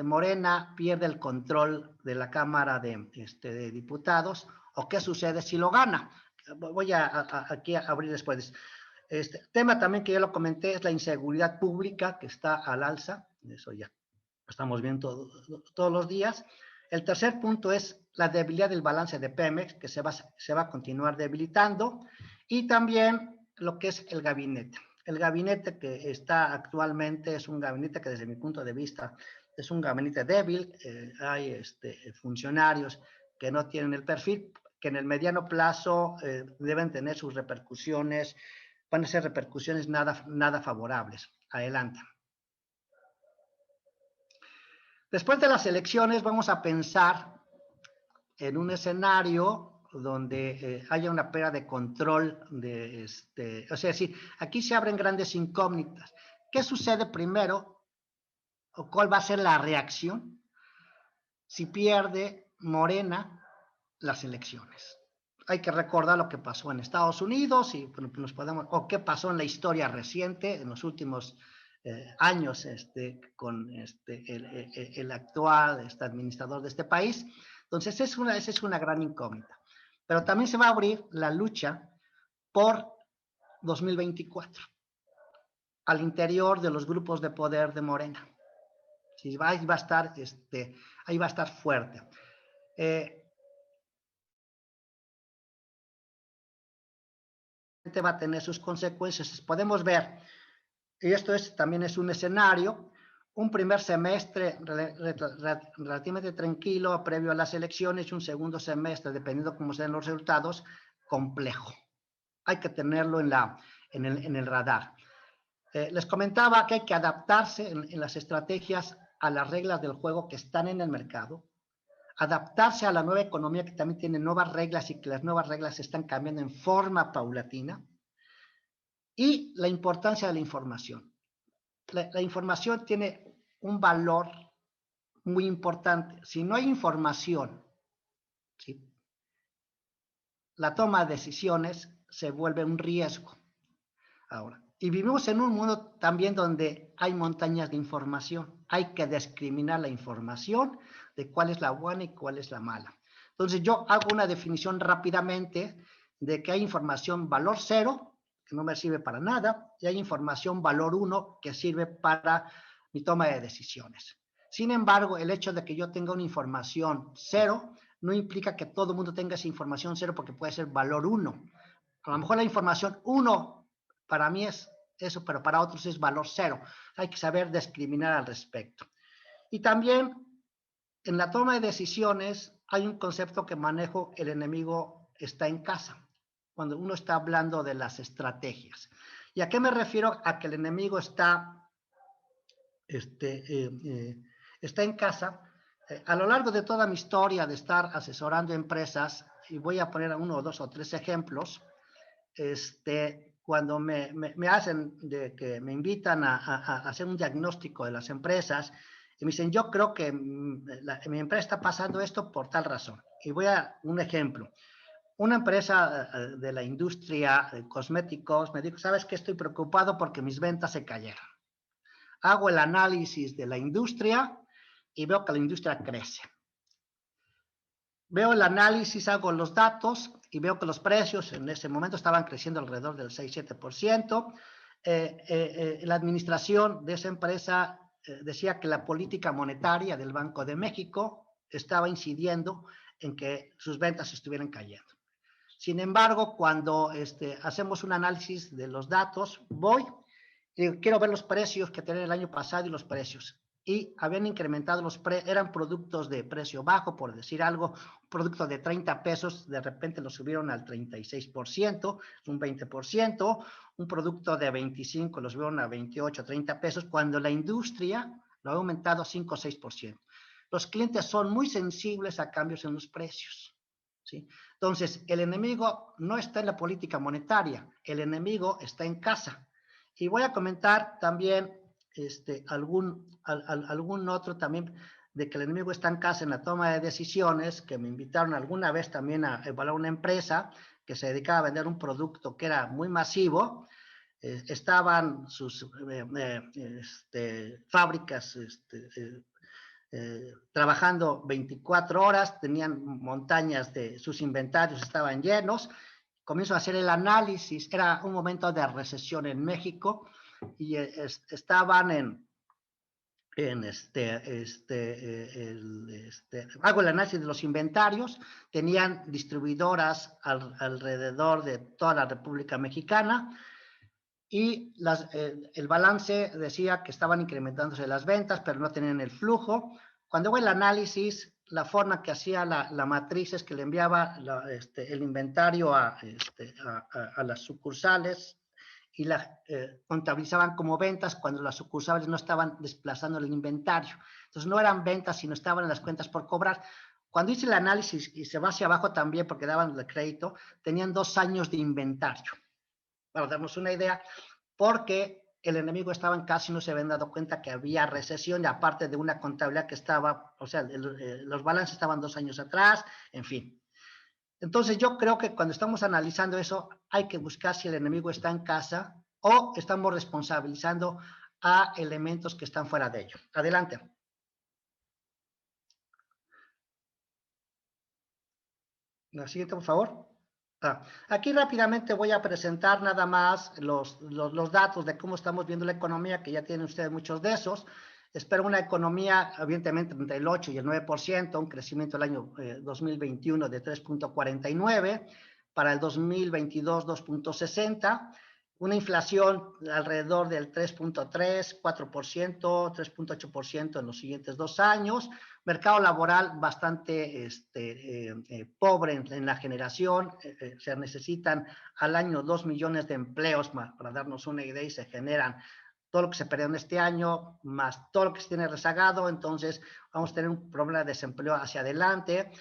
Morena pierde el control de la Cámara de Diputados, o qué sucede si lo gana? Voy aquí a abrir después. Tema también que ya lo comenté es la inseguridad pública, que está al alza. Eso ya lo estamos viendo todos los días. El tercer punto es la debilidad del balance de Pemex, que se va a continuar debilitando, y también lo que es el gabinete. El gabinete que está actualmente es un gabinete que desde mi punto de vista es un gabinete débil. Hay funcionarios que no tienen el perfil, que en el mediano plazo deben tener sus repercusiones, van a ser repercusiones nada favorables. Adelante. Después de las elecciones vamos a pensar en un escenario donde haya una pérdida de control o sea, sí, aquí se abren grandes incógnitas. ¿Qué sucede primero o cuál va a ser la reacción si pierde Morena las elecciones? Hay que recordar lo que pasó en Estados Unidos y o qué pasó en la historia reciente, en los últimos años, con el actual administrador de este país. Entonces, esa es una gran incógnita. Pero también se va a abrir la lucha por 2024 al interior de los grupos de poder de Morena. Sí, ahí va a estar fuerte. Va a tener sus consecuencias. Podemos ver, y esto también es un escenario, un primer semestre relativamente tranquilo previo a las elecciones, y un segundo semestre, dependiendo cómo sean los resultados, complejo. Hay que tenerlo en el radar. Les comentaba que hay que adaptarse en las estrategias a las reglas del juego que están en el mercado, adaptarse a la nueva economía que también tiene nuevas reglas y que las nuevas reglas se están cambiando en forma paulatina, y la importancia de la información. La información tiene un valor muy importante. Si no hay información, ¿sí?, la toma de decisiones se vuelve un riesgo. Ahora, y vivimos en un mundo también donde hay montañas de información. Hay que discriminar la información de cuál es la buena y cuál es la mala. Entonces yo hago una definición rápidamente de que hay información valor 0, que no me sirve para nada, y hay información valor 1, que sirve para mi toma de decisiones. Sin embargo, el hecho de que yo tenga una información 0 no implica que todo el mundo tenga esa información 0, porque puede ser valor 1. A lo mejor la información 1 para mí es eso, pero para otros es valor cero. Hay que saber discriminar al respecto. Y también en la toma de decisiones hay un concepto que manejo, el enemigo está en casa, cuando uno está hablando de las estrategias. ¿Y a qué me refiero? A que el enemigo está en casa. A lo largo de toda mi historia de estar asesorando empresas, y voy a poner uno, dos o tres ejemplos, cuando me hacen, que me invitan a hacer un diagnóstico de las empresas, y me dicen, yo creo que mi empresa está pasando esto por tal razón. Y voy a un ejemplo. Una empresa de la industria de cosméticos me dijo, ¿sabes qué? Estoy preocupado porque mis ventas se cayeron. Hago el análisis de la industria y veo que la industria crece. Veo el análisis, hago los datos y veo que los precios en ese momento estaban creciendo alrededor del 6-7%. La administración de esa empresa decía que la política monetaria del Banco de México estaba incidiendo en que sus ventas estuvieran cayendo. Sin embargo, cuando hacemos un análisis de los datos, voy y digo, quiero ver los precios que tenían el año pasado y los precios. Y habían incrementado los precios, eran productos de precio bajo, por decir algo, un producto de 30 pesos, de repente lo subieron al 36%, un 20%, un producto de 25 lo subieron a 28, 30 pesos, cuando la industria lo ha aumentado 5 o 6%. Los clientes son muy sensibles a cambios en los precios, ¿sí? Entonces, el enemigo no está en la política monetaria, el enemigo está en casa. Y voy a comentar también algún otro también de que el enemigo está en casa en la toma de decisiones, que me invitaron alguna vez también a evaluar una empresa que se dedicaba a vender un producto que era muy masivo. Estaban sus fábricas trabajando 24 horas, tenían montañas de sus inventarios, estaban llenos. Comienzo a hacer el análisis, era un momento de recesión en México y estaban hago el análisis de los inventarios, tenían distribuidoras alrededor de toda la República Mexicana y el balance decía que estaban incrementándose las ventas, pero no tenían el flujo. Cuando hago el análisis, la forma que hacía la matriz es que le enviaba el inventario a las sucursales y contabilizaban como ventas cuando las sucursales no estaban desplazando el inventario. Entonces no eran ventas, sino estaban en las cuentas por cobrar. Cuando hice el análisis, y se va hacia abajo también porque daban el crédito, tenían 2 años de inventario. Para darnos una idea, porque el enemigo estaba en casa y no se habían dado cuenta que había recesión, y aparte de una contabilidad que estaba, o sea, los balances estaban 2 años atrás, en fin. Entonces yo creo que cuando estamos analizando eso, hay que buscar si el enemigo está en casa o estamos responsabilizando a elementos que están fuera de ello. Adelante. La siguiente, por favor. Aquí rápidamente voy a presentar nada más los datos de cómo estamos viendo la economía, que ya tienen ustedes muchos de esos. Espero una economía, evidentemente, entre el 8 y el 9%, un crecimiento el año 2021 de 3.49, para el 2022 2.60, una inflación alrededor del 3.3, 4%, 3.8% en los siguientes 2 años, mercado laboral bastante pobre en la generación, se necesitan al año 2 millones de empleos más, para darnos una idea, y se generan todo lo que se perdió en este año, más todo lo que se tiene rezagado, entonces vamos a tener un problema de desempleo hacia adelante,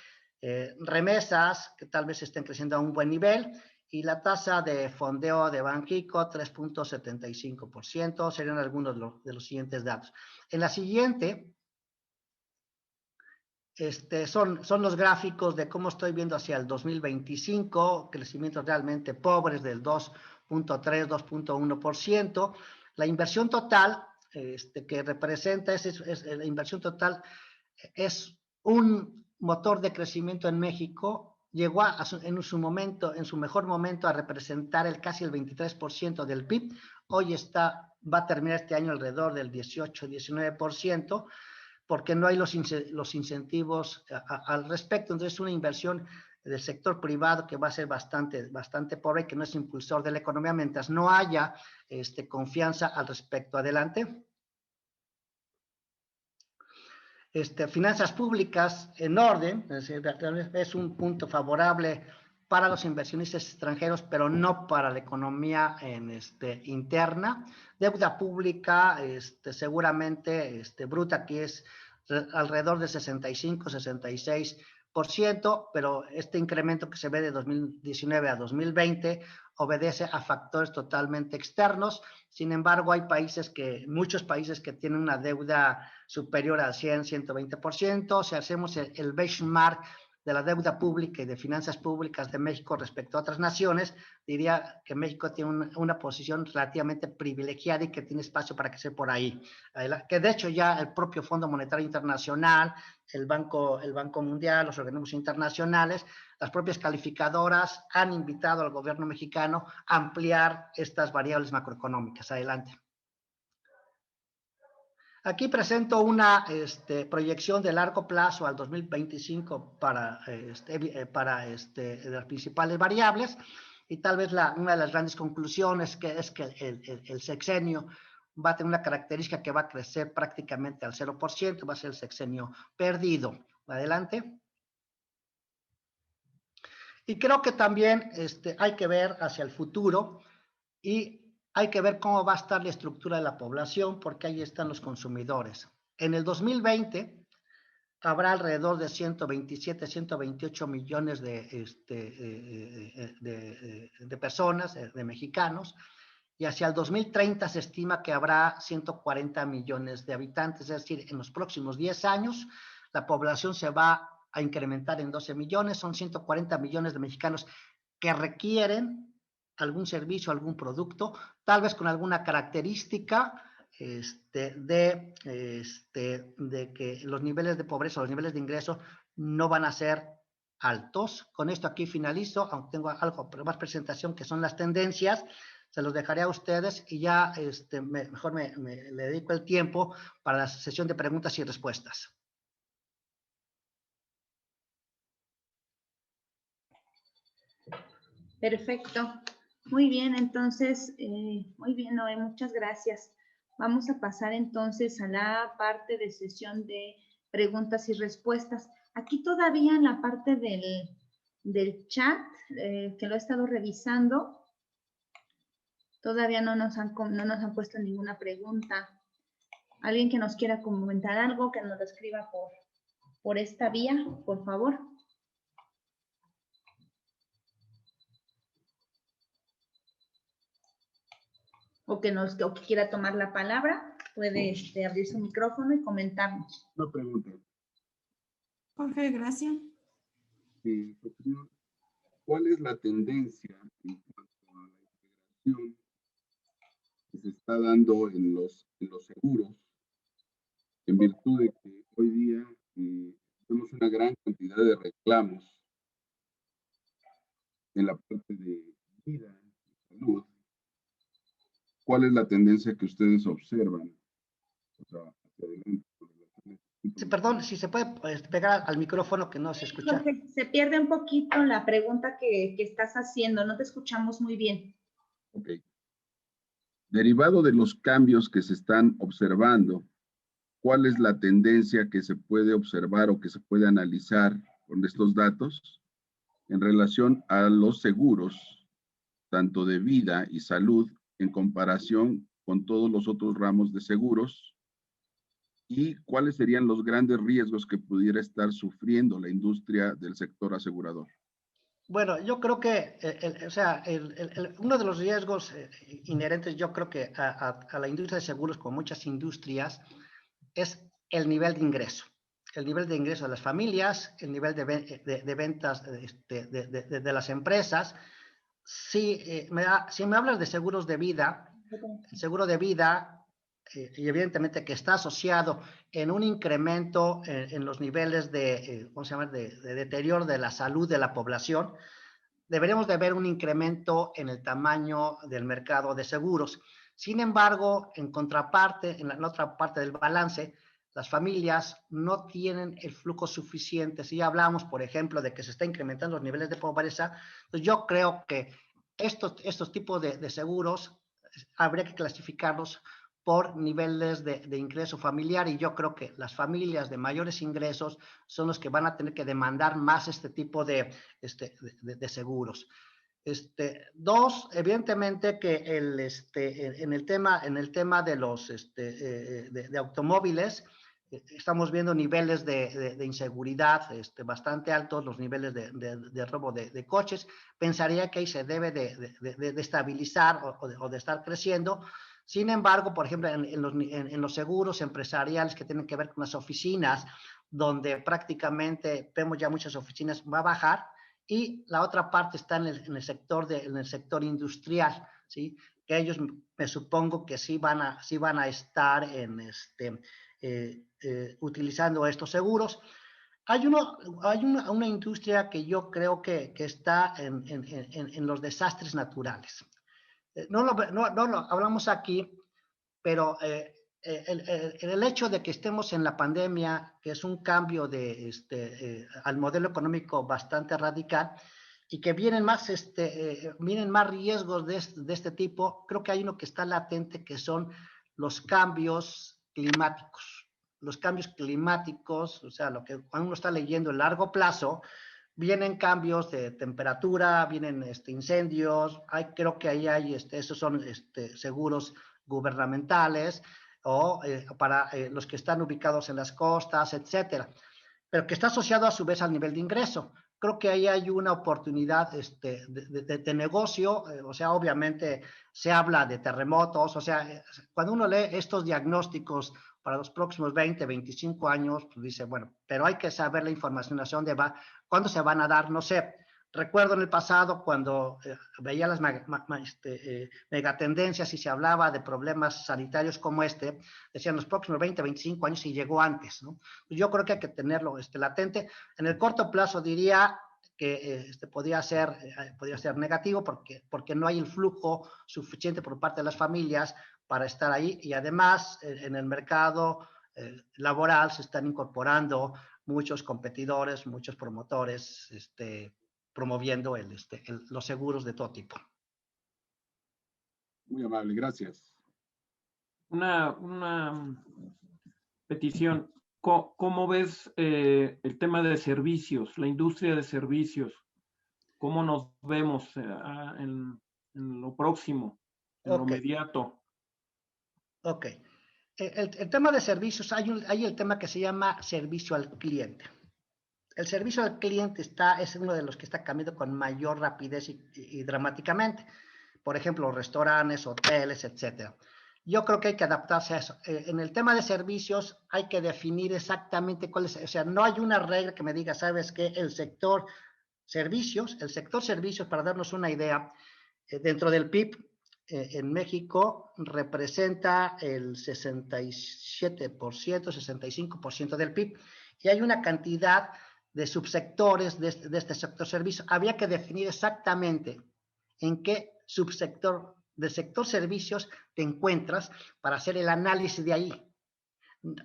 remesas que tal vez estén creciendo a un buen nivel, y la tasa de fondeo de Banxico 3.75%, serían algunos de los siguientes datos. En la siguiente, son los gráficos de cómo estoy viendo hacia el 2025, crecimientos realmente pobres del 2.3, 2.1%. La inversión total, que representa, la inversión total es un motor de crecimiento en México, llegó en su mejor momento a representar casi el 23% del PIB, hoy va a terminar este año alrededor del 18-19%, porque no hay los incentivos al respecto. Entonces, una inversión del sector privado, que va a ser bastante pobre y que no es impulsor de la economía mientras no haya confianza al respecto. Adelante. Finanzas públicas en orden, es un punto favorable para los inversionistas extranjeros, pero no para la economía interna. Deuda pública, seguramente bruta, que es alrededor de 65-66%, pero este incremento que se ve de 2019 a 2020 obedece a factores totalmente externos. Sin embargo, hay muchos países que tienen una deuda superior al 100-120%. Si hacemos el benchmark de la deuda pública y de finanzas públicas de México respecto a otras naciones, diría que México tiene una posición relativamente privilegiada y que tiene espacio para crecer por ahí. Que de hecho ya el propio Fondo Monetario Internacional, el Banco Mundial, los organismos internacionales, las propias calificadoras han invitado al gobierno mexicano a ampliar estas variables macroeconómicas. Adelante. Aquí presento una proyección de largo plazo al 2025 para las principales variables, y tal vez una de las grandes conclusiones es que el sexenio va a tener una característica que va a crecer prácticamente al 0%, va a ser el sexenio perdido. Adelante. Y creo que también hay que ver hacia el futuro y hay que ver cómo va a estar la estructura de la población, porque ahí están los consumidores. En el 2020 habrá alrededor de 127, 128 millones de personas, de mexicanos, y hacia el 2030 se estima que habrá 140 millones de habitantes, es decir, en los próximos 10 años la población se va a incrementar en 12 millones, son 140 millones de mexicanos que requieren algún servicio, algún producto, tal vez con alguna característica de que los niveles de pobreza, los niveles de ingreso no van a ser altos. Con esto aquí finalizo, aunque tengo algo más presentación que son las tendencias, se los dejaré a ustedes y ya mejor le dedico el tiempo para la sesión de preguntas y respuestas. Perfecto. Muy bien, entonces, muy bien, Noé, muchas gracias. Vamos a pasar entonces a la parte de sesión de preguntas y respuestas. Aquí todavía en la parte del chat, que lo he estado revisando, todavía no nos han puesto ninguna pregunta. ¿Alguien que nos quiera comentar algo, que nos lo escriba por esta vía, por favor? O que quiera tomar la palabra, puede abrir su micrófono y comentarnos. Una pregunta. Jorge, gracias. ¿Cuál es la tendencia en cuanto a la integración que se está dando en los seguros, en virtud de que hoy día tenemos una gran cantidad de reclamos en la parte de vida y salud? ¿Cuál es la tendencia que ustedes observan? O sea, hacia adelante. Sí, perdón, si se puede pegar al micrófono, que no se escucha. Jorge, se pierde un poquito la pregunta que estás haciendo, no te escuchamos muy bien. Ok. Derivado de los cambios que se están observando, ¿cuál es la tendencia que se puede observar o que se puede analizar con estos datos en relación a los seguros, tanto de vida y salud, en comparación con todos los otros ramos de seguros? ¿Y cuáles serían los grandes riesgos que pudiera estar sufriendo la industria del sector asegurador? Bueno, yo creo que, uno de los riesgos inherentes, yo creo que a la industria de seguros, como muchas industrias, es el nivel de ingreso. El nivel de ingreso de las familias, el nivel de ventas de las empresas. Si me hablas de seguros de vida, el seguro de vida, y evidentemente que está asociado en un incremento en los niveles de deterioro de la salud de la población, deberíamos de ver un incremento en el tamaño del mercado de seguros. Sin embargo, en contraparte, en la otra parte del balance, las familias no tienen el flujo suficiente. Si ya hablamos, por ejemplo, de que se está incrementando los niveles de pobreza, pues yo creo que estos tipos de seguros habría que clasificarlos por niveles de ingreso familiar, y yo creo que las familias de mayores ingresos son los que van a tener que demandar más este tipo de seguros. Dos, evidentemente que en el tema de los de automóviles, estamos viendo niveles de inseguridad bastante altos, los niveles de robo de coches. Pensaría que ahí se debe de estabilizar o de estar creciendo. Sin embargo, por ejemplo, en los seguros empresariales que tienen que ver con las oficinas, donde prácticamente vemos ya muchas oficinas, va a bajar. Y la otra parte está en el sector industrial, ¿sí? Que ellos me supongo que sí van a estar utilizando estos seguros. Hay una industria que yo creo que está en los desastres naturales. No lo hablamos aquí, pero el hecho de que estemos en la pandemia, que es un cambio al modelo económico bastante radical, y que vienen más riesgos de este tipo, creo que hay uno que está latente, que son los cambios climáticos. Los cambios climáticos, o sea, lo que cuando uno está leyendo a largo plazo, vienen cambios de temperatura, vienen incendios, creo que ahí hay, esos son seguros gubernamentales, o para los que están ubicados en las costas, etcétera, pero que está asociado a su vez al nivel de ingreso. Creo que ahí hay una oportunidad de negocio, o sea, obviamente se habla de terremotos, o sea, cuando uno lee estos diagnósticos para los próximos 20, 25 años, pues dice, bueno, pero hay que saber la información hacia dónde va, cuándo se van a dar, no sé. Recuerdo en el pasado cuando veía las megatendencias y se hablaba de problemas sanitarios como decían los próximos 20, 25 años, y llegó antes, ¿no? Yo creo que hay que tenerlo latente. En el corto plazo diría que podría ser negativo porque no hay el flujo suficiente por parte de las familias para estar ahí, y además en el mercado laboral se están incorporando muchos competidores, muchos promotores, promoviendo los seguros de todo tipo. Muy amable, gracias. Una petición. ¿Cómo ves el tema de servicios, la industria de servicios? ¿Cómo nos vemos en lo próximo, en lo inmediato? Ok. El tema de servicios, hay el tema que se llama servicio al cliente. El servicio al cliente es uno de los que está cambiando con mayor rapidez y dramáticamente. Por ejemplo, restaurantes, hoteles, etcétera. Yo creo que hay que adaptarse a eso. En el tema de servicios hay que definir exactamente cuál es, o sea, no hay una regla que me diga, ¿sabes qué? El sector servicios, para darnos una idea, dentro del PIB, en México representa el 67%, 65% del PIB, y hay una cantidad de subsectores de este sector servicios. Había que definir exactamente en qué subsector del sector servicios te encuentras para hacer el análisis de ahí.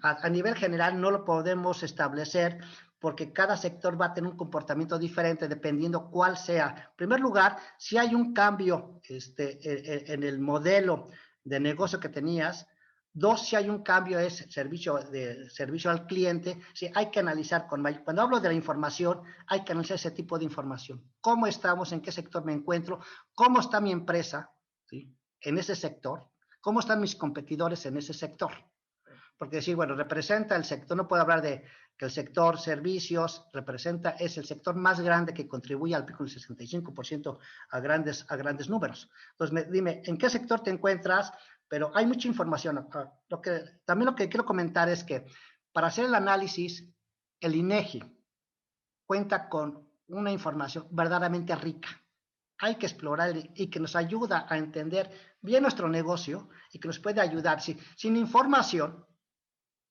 A nivel general no lo podemos establecer porque cada sector va a tener un comportamiento diferente dependiendo cuál sea. En primer lugar, si hay un cambio en el modelo de negocio que tenías. Dos, si hay un cambio es servicio al cliente. Sí, hay que analizar cuando hablo de la información, hay que analizar ese tipo de información. ¿Cómo estamos? ¿En qué sector me encuentro? ¿Cómo está mi empresa? ¿Sí? En ese sector. ¿Cómo están mis competidores en ese sector? Porque decir, bueno, representa el sector, no puedo hablar de que el sector servicios es el sector más grande que contribuye al PIB con el 65% a grandes números. Entonces, dime, ¿en qué sector te encuentras? Pero hay mucha información. También lo que quiero comentar es que para hacer el análisis, el INEGI cuenta con una información verdaderamente rica. Hay que explorar y que nos ayuda a entender bien nuestro negocio y que nos puede ayudar. Sin información,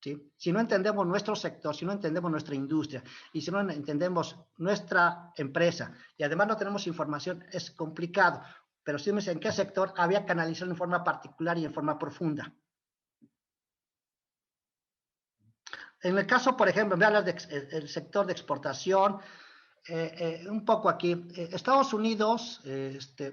¿sí? Si no entendemos nuestro sector, si no entendemos nuestra industria y si no entendemos nuestra empresa y además no tenemos información, es complicado. Pero si me dicen en qué sector, había que analizarlo en forma particular y en forma profunda. En el caso, por ejemplo, me hablas del sector de exportación, un poco aquí, Estados Unidos,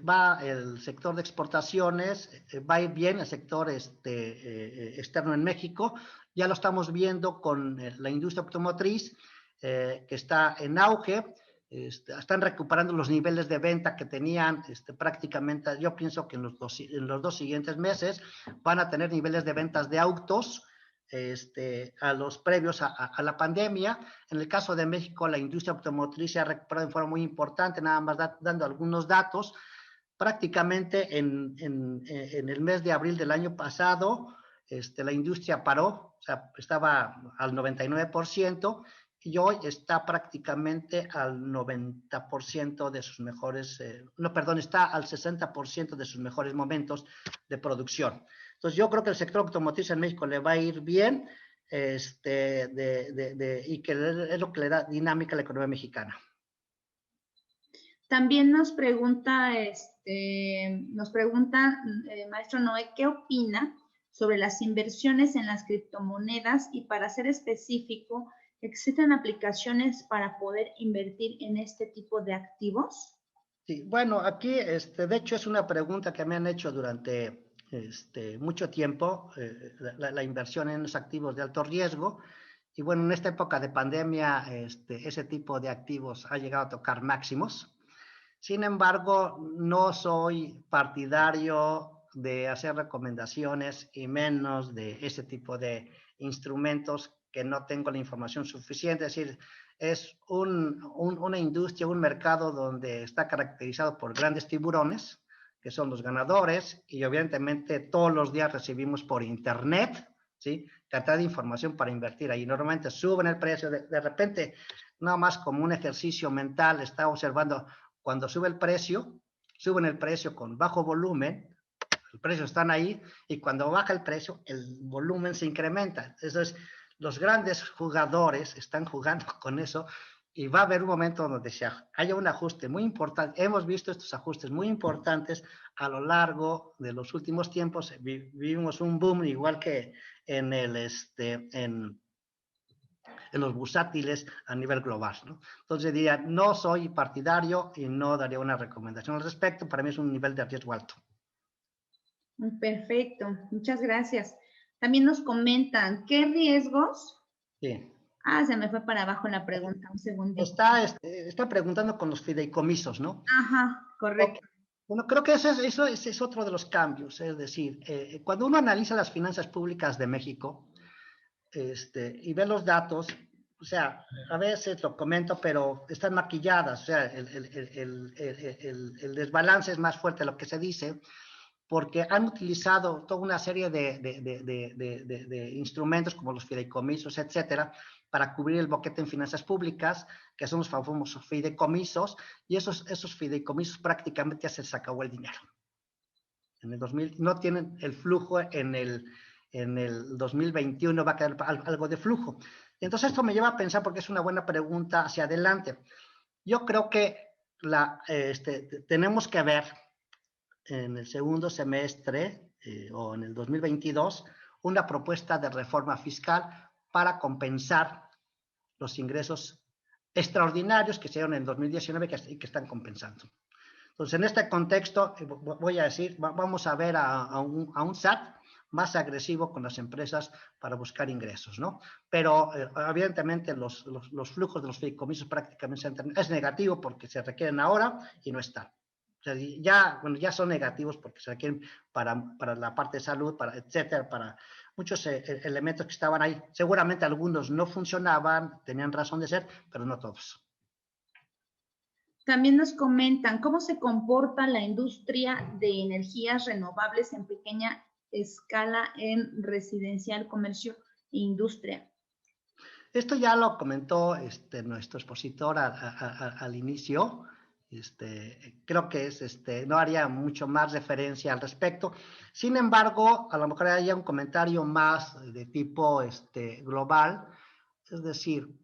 va el sector de exportaciones, va a ir bien el sector externo en México, ya lo estamos viendo con la industria automotriz, que está en auge, están recuperando los niveles de venta que tenían prácticamente, yo pienso que en los dos siguientes meses van a tener niveles de ventas de autos a los previos a la pandemia. En el caso de México, la industria automotriz se ha recuperado de forma muy importante, nada más dando algunos datos. Prácticamente en el mes de abril del año pasado, la industria paró, o sea, estaba al 99%, y hoy está prácticamente al 90% de sus mejores, no, perdón, está al 60% de sus mejores momentos de producción. Entonces, yo creo que el sector automotriz en México le va a ir bien, y que es lo que le da dinámica a la economía mexicana. También nos pregunta, maestro Noé, ¿qué opina sobre las inversiones en las criptomonedas? Y para ser específico, ¿existen aplicaciones para poder invertir en este tipo de activos? Sí, bueno, aquí, de hecho, es una pregunta que me han hecho durante mucho tiempo, la inversión en los activos de alto riesgo. Y bueno, en esta época de pandemia, ese tipo de activos ha llegado a tocar máximos. Sin embargo, no soy partidario de hacer recomendaciones y menos de ese tipo de instrumentos que no tengo la información suficiente. Es decir, es una industria, un mercado donde está caracterizado por grandes tiburones, que son los ganadores, y evidentemente todos los días recibimos por internet, ¿sí?, cantidad de información para invertir ahí. Normalmente suben el precio, de repente, nada más como un ejercicio mental, está observando cuando suben el precio con bajo volumen, el precio están ahí, y cuando baja el precio, el volumen se incrementa. Entonces, los grandes jugadores están jugando con eso, y va a haber un momento donde haya un ajuste muy importante. Hemos visto estos ajustes muy importantes a lo largo de los últimos tiempos. Vivimos un boom igual que en los bursátiles a nivel global, ¿no? Entonces diría, no soy partidario y no daría una recomendación al respecto. Para mí es un nivel de riesgo alto. Perfecto, muchas gracias. También nos comentan, ¿qué riesgos? Sí. Se me fue para abajo la pregunta, un segundito. Está preguntando con los fideicomisos, ¿no? Ajá, correcto. Okay. Bueno, creo que eso es otro de los cambios. Es decir, cuando uno analiza las finanzas públicas de México, y ve los datos, o sea, a veces lo comento, pero están maquilladas. O sea, el desbalance es más fuerte de lo que se dice, porque han utilizado toda una serie de instrumentos como los fideicomisos, etcétera, para cubrir el boquete en finanzas públicas, que son los famosos fideicomisos, y esos fideicomisos prácticamente ya se les acabó el dinero. En el 2000 no tienen el flujo, en el 2021 va a quedar algo de flujo. Entonces esto me lleva a pensar, porque es una buena pregunta hacia adelante. Yo creo que tenemos que ver en el segundo semestre o en el 2022 una propuesta de reforma fiscal para compensar los ingresos extraordinarios que se dieron en 2019 y que están compensando. Entonces, en este contexto, voy a decir, vamos a ver a un SAT más agresivo con las empresas para buscar ingresos, ¿no? Pero evidentemente los flujos de los fideicomisos prácticamente es negativo porque se requieren ahora y no están. O sea, ya son negativos porque se requieren para la parte de salud, etcétera, para muchos elementos que estaban ahí. Seguramente algunos no funcionaban, tenían razón de ser, pero no todos. También nos comentan cómo se comporta la industria de energías renovables en pequeña escala en residencial, comercio e industria. Esto ya lo comentó nuestro expositor al inicio. Creo que no haría mucho más referencia al respecto. Sin embargo, a lo mejor haya un comentario más de tipo global. Es decir,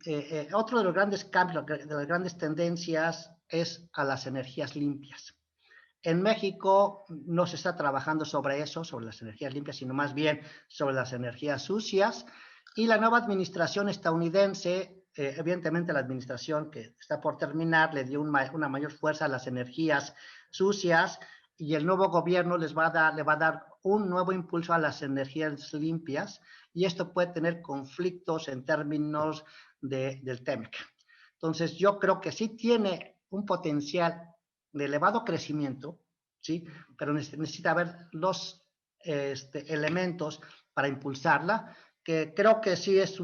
otro de los grandes cambios, de las grandes tendencias es a las energías limpias. En México no se está trabajando sobre eso, sobre las energías limpias, sino más bien sobre las energías sucias. Y la nueva administración estadounidense, evidentemente la administración que está por terminar, le dio una mayor fuerza a las energías sucias, y el nuevo gobierno le va a dar un nuevo impulso a las energías limpias, y esto puede tener conflictos en términos del TEMEC. Entonces, yo creo que sí tiene un potencial de elevado crecimiento, ¿sí? Pero necesita haber los elementos para impulsarla, que creo que sí es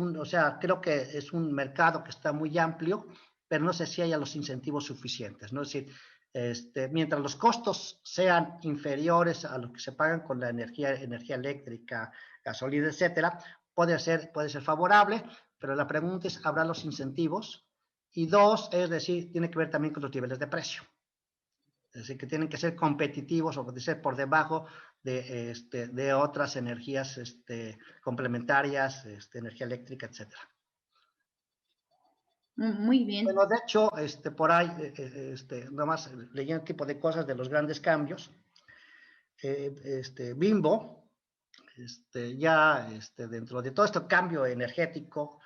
creo que es un mercado que está muy amplio, pero no sé si haya los incentivos suficientes, ¿no? Es decir, mientras los costos sean inferiores a lo que se pagan con la energía eléctrica, gasolina, etcétera, puede ser favorable, pero la pregunta es, ¿habrá los incentivos? Y dos, es decir, tiene que ver también con los niveles de precio. Es decir, que tienen que ser competitivos o de ser por debajo de otras energías complementarias, energía eléctrica, etcétera. Muy bien. Bueno, de hecho, por ahí, nomás leyendo un tipo de cosas de los grandes cambios, Bimbo, ya dentro de todo este cambio energético,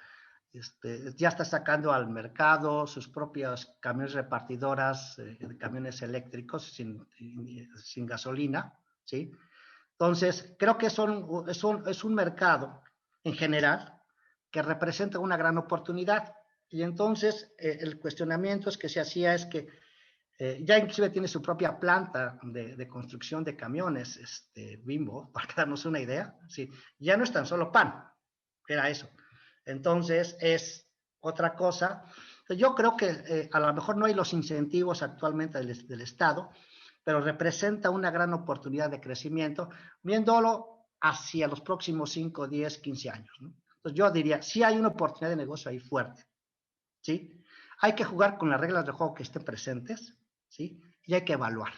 ya está sacando al mercado sus propias camiones repartidoras, camiones eléctricos sin gasolina, ¿sí? Entonces, creo que es un mercado en general que representa una gran oportunidad. Y entonces, el cuestionamiento que se hacía es que ya inclusive tiene su propia planta de construcción de camiones, Bimbo, para darnos una idea, ¿sí? Ya no es tan solo pan, era eso. Entonces, es otra cosa. Yo creo que a lo mejor no hay los incentivos actualmente del Estado, pero representa una gran oportunidad de crecimiento, viéndolo hacia los próximos 5, 10, 15 años, ¿no? Entonces, yo diría, sí hay una oportunidad de negocio ahí fuerte, ¿sí? Hay que jugar con las reglas de juego que estén presentes, ¿sí? Y hay que evaluar,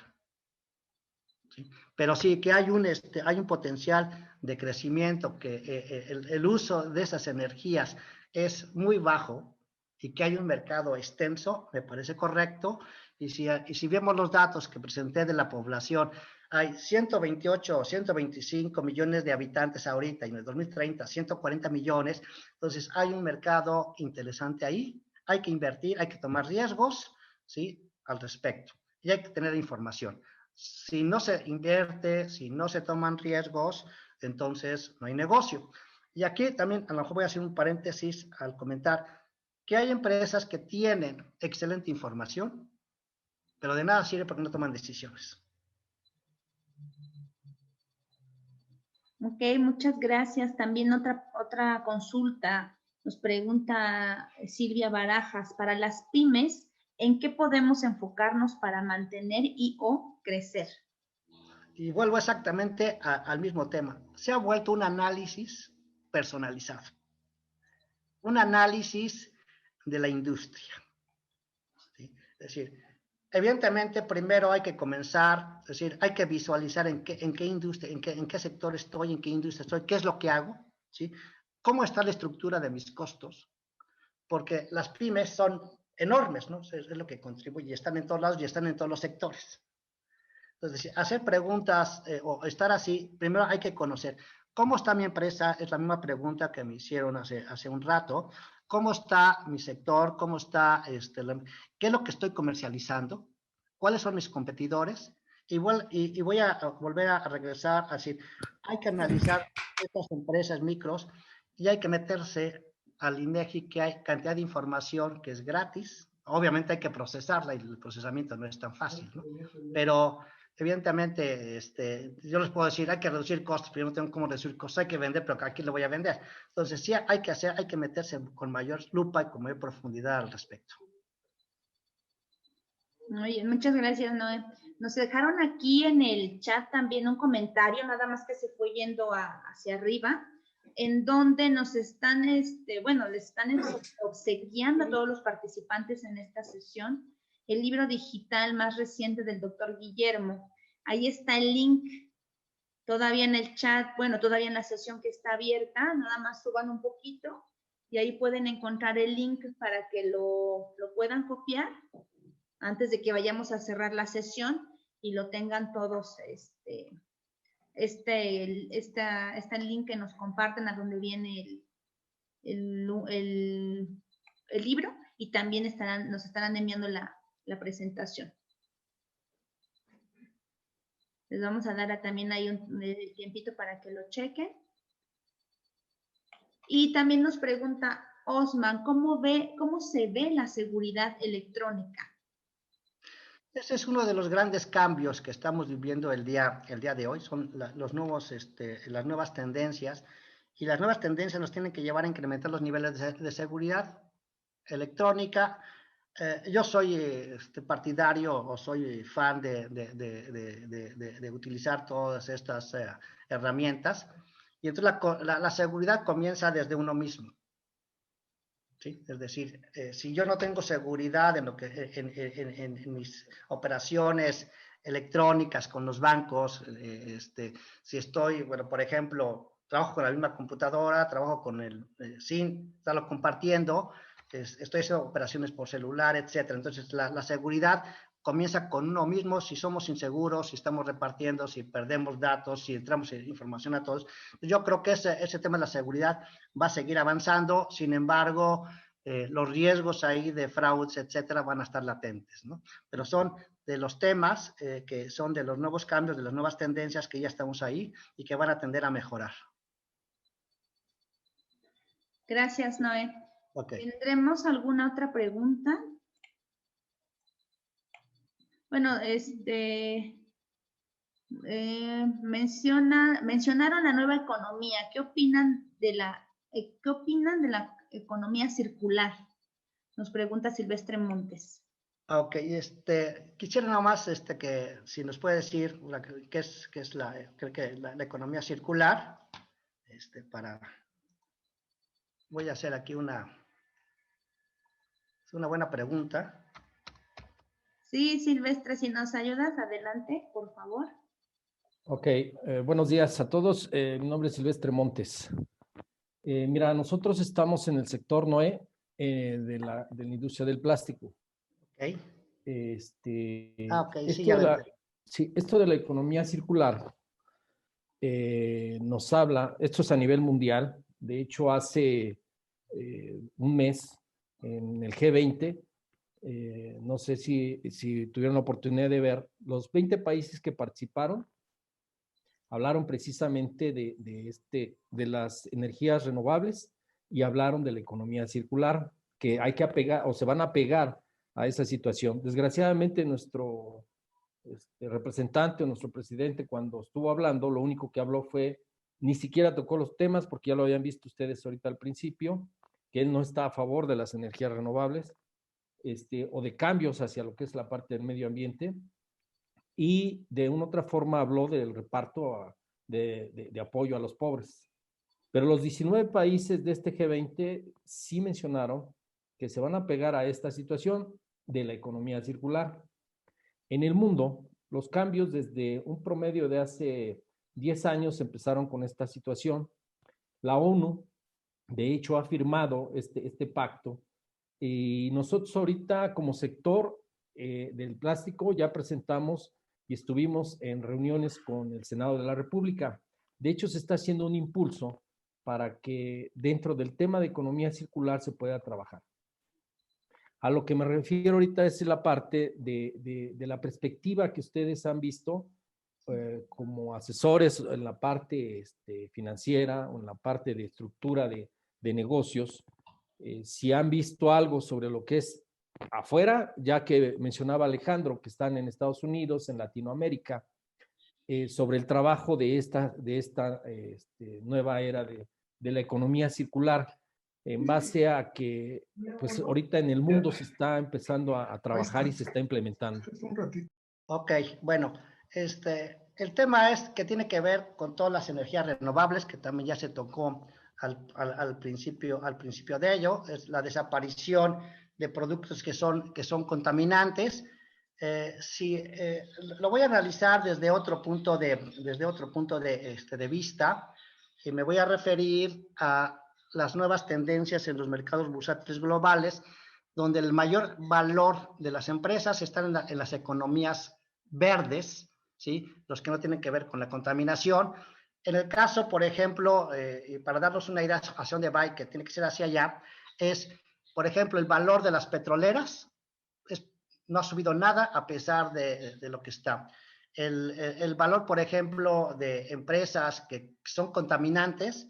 ¿sí? Pero sí que hay un potencial de crecimiento, que el uso de esas energías es muy bajo y que hay un mercado extenso, me parece correcto. Y si vemos los datos que presenté de la población, hay 128 o 125 millones de habitantes ahorita, y en el 2030 140 millones, entonces hay un mercado interesante ahí, hay que invertir, hay que tomar riesgos, ¿sí? Al respecto, y hay que tener información. Si no se invierte, si no se toman riesgos, entonces no hay negocio. Y aquí también a lo mejor voy a hacer un paréntesis al comentar que hay empresas que tienen excelente información, pero de nada sirve porque no toman decisiones. Ok, muchas gracias. También otra consulta. Nos pregunta Silvia Barajas, para las pymes, ¿en qué podemos enfocarnos para mantener y o crecer? Y vuelvo exactamente al mismo tema. Se ha vuelto un análisis personalizado. Un análisis de la industria, ¿sí? Es decir, evidentemente primero hay que comenzar, es decir, hay que visualizar en qué industria, en qué sector estoy, en qué industria estoy, qué es lo que hago, ¿sí? Cómo está la estructura de mis costos, porque las pymes son enormes, ¿no? Es lo que contribuye, están en todos lados y están en todos los sectores. Entonces, hacer preguntas o estar así, primero hay que conocer cómo está mi empresa, es la misma pregunta que me hicieron hace un rato. ¿Cómo está mi sector? ¿Cómo está, qué es lo que estoy comercializando? ¿Cuáles son mis competidores? Y voy a volver a regresar a decir, hay que analizar estas empresas micros y hay que meterse al INEGI, que hay cantidad de información que es gratis. Obviamente hay que procesarla y el procesamiento no es tan fácil, ¿no? Pero evidentemente, yo les puedo decir, hay que reducir costos, pero yo no tengo cómo reducir costos, hay que vender, pero ¿a quién le voy a vender? Entonces, sí, hay que meterse con mayor lupa y con mayor profundidad al respecto. Muy bien, muchas gracias, Noé. Nos dejaron aquí en el chat también un comentario, nada más que se fue yendo hacia arriba, en donde nos están, les están obsequiando a todos los participantes en esta sesión el libro digital más reciente del doctor Guillermo. Ahí está el link, todavía en el chat, todavía en la sesión que está abierta, nada más suban un poquito y ahí pueden encontrar el link para que lo puedan copiar antes de que vayamos a cerrar la sesión y lo tengan todos, este link que nos comparten a donde viene el libro y también nos estarán enviando la presentación. Les vamos a dar también ahí un tiempito para que lo chequen. Y también nos pregunta Osman, ¿cómo se ve la seguridad electrónica? Ese es uno de los grandes cambios que estamos viviendo el día de hoy, son las nuevas tendencias, y las nuevas tendencias nos tienen que llevar a incrementar los niveles de seguridad electrónica. Yo soy partidario o soy fan de utilizar todas estas herramientas, y entonces la seguridad comienza desde uno mismo. ¿Sí? Es decir, si yo no tengo seguridad en mis operaciones electrónicas con los bancos, si estoy, bueno, por ejemplo, trabajo con la misma computadora, trabajo con sin estarlo compartiendo, estoy haciendo operaciones por celular, etcétera. Entonces, la seguridad comienza con uno mismo. Si somos inseguros, si estamos repartiendo, si perdemos datos, si entramos en información a todos. Yo creo que ese tema de la seguridad va a seguir avanzando. Sin embargo, los riesgos ahí de fraudes, etcétera, van a estar latentes, ¿no? Pero son de los temas que son de los nuevos cambios, de las nuevas tendencias que ya estamos ahí y que van a tender a mejorar. Gracias, Noé. Okay. ¿Tendremos alguna otra pregunta? Bueno, mencionaron la nueva economía. ¿Qué opinan de la economía circular? Nos pregunta Silvestre Montes. Ok, quisiera nada más que si nos puede decir qué es la economía circular. Voy a hacer aquí una buena pregunta. Sí, Silvestre, si nos ayudas, adelante, por favor. Ok, buenos días a todos. Mi nombre es Silvestre Montes. Mira, nosotros estamos en el sector, Noé, de la industria del plástico. Ok. Esto de la economía circular nos habla, esto es a nivel mundial. De hecho, hace un mes, en el G20, no sé si tuvieron la oportunidad de ver, los 20 países que participaron hablaron precisamente de las energías renovables y hablaron de la economía circular, que hay que apegar o se van a apegar a esa situación. Desgraciadamente, nuestro representante o nuestro presidente, cuando estuvo hablando, lo único que habló fue, ni siquiera tocó los temas, porque ya lo habían visto ustedes ahorita al principio, que él no está a favor de las energías renovables, o de cambios hacia lo que es la parte del medio ambiente, y de una otra forma habló del reparto de apoyo a los pobres. Pero los 19 países de este G20 sí mencionaron que se van a pegar a esta situación de la economía circular. En el mundo, los cambios desde un promedio de hace 10 años empezaron con esta situación. La ONU, de hecho, ha firmado este pacto, y nosotros ahorita como sector del plástico ya presentamos y estuvimos en reuniones con el Senado de la República. De hecho, se está haciendo un impulso para que dentro del tema de economía circular se pueda trabajar. A lo que me refiero ahorita es la parte de la perspectiva que ustedes han visto como asesores en la parte financiera o en la parte de estructura de negocios. Si han visto algo sobre lo que es afuera, ya que mencionaba Alejandro que están en Estados Unidos, en Latinoamérica, sobre el trabajo de esta nueva era de la economía circular, en base a que pues ahorita en el mundo se está empezando a trabajar y se está implementando. Ok, bueno, el tema es que tiene que ver con todas las energías renovables, que también ya se tocó al principio de ello, es la desaparición de productos que son contaminantes. Lo voy a analizar desde otro punto de vista, y me voy a referir a las nuevas tendencias en los mercados bursátiles globales, donde el mayor valor de las empresas están en las economías verdes, ¿sí? Los que no tienen que ver con la contaminación. En el caso, por ejemplo, y para darnos una idea hacia dónde va y que tiene que ser hacia allá, es, por ejemplo, el valor de las petroleras no ha subido nada a pesar de lo que está. El valor, por ejemplo, de empresas que son contaminantes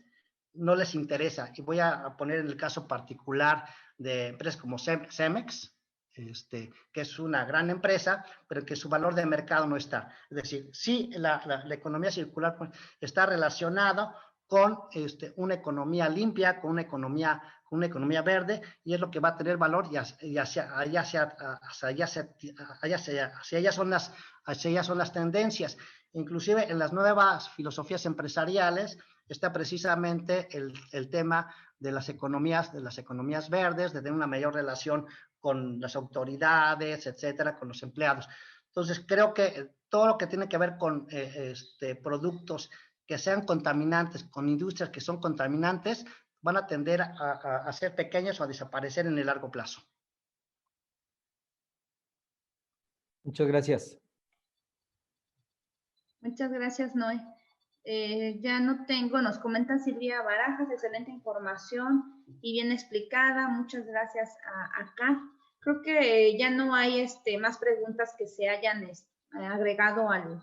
no les interesa. Y voy a poner en el caso particular de empresas como Cemex, que es una gran empresa, pero que su valor de mercado no está. Es decir, sí, la economía circular está relacionada con una economía limpia, con una economía verde, y es lo que va a tener valor, y hacia allá son las tendencias. Inclusive en las nuevas filosofías empresariales está precisamente el tema de las economías verdes, de tener una mayor relación con las autoridades, etcétera, con los empleados. Entonces, creo que todo lo que tiene que ver con productos que sean contaminantes, con industrias que son contaminantes, van a tender a ser pequeñas o a desaparecer en el largo plazo. Muchas gracias. Muchas gracias, Noé. Ya no tengo, nos comenta Silvia Barajas, excelente información y bien explicada. Muchas gracias acá. Creo que ya no hay más preguntas que se hayan agregado al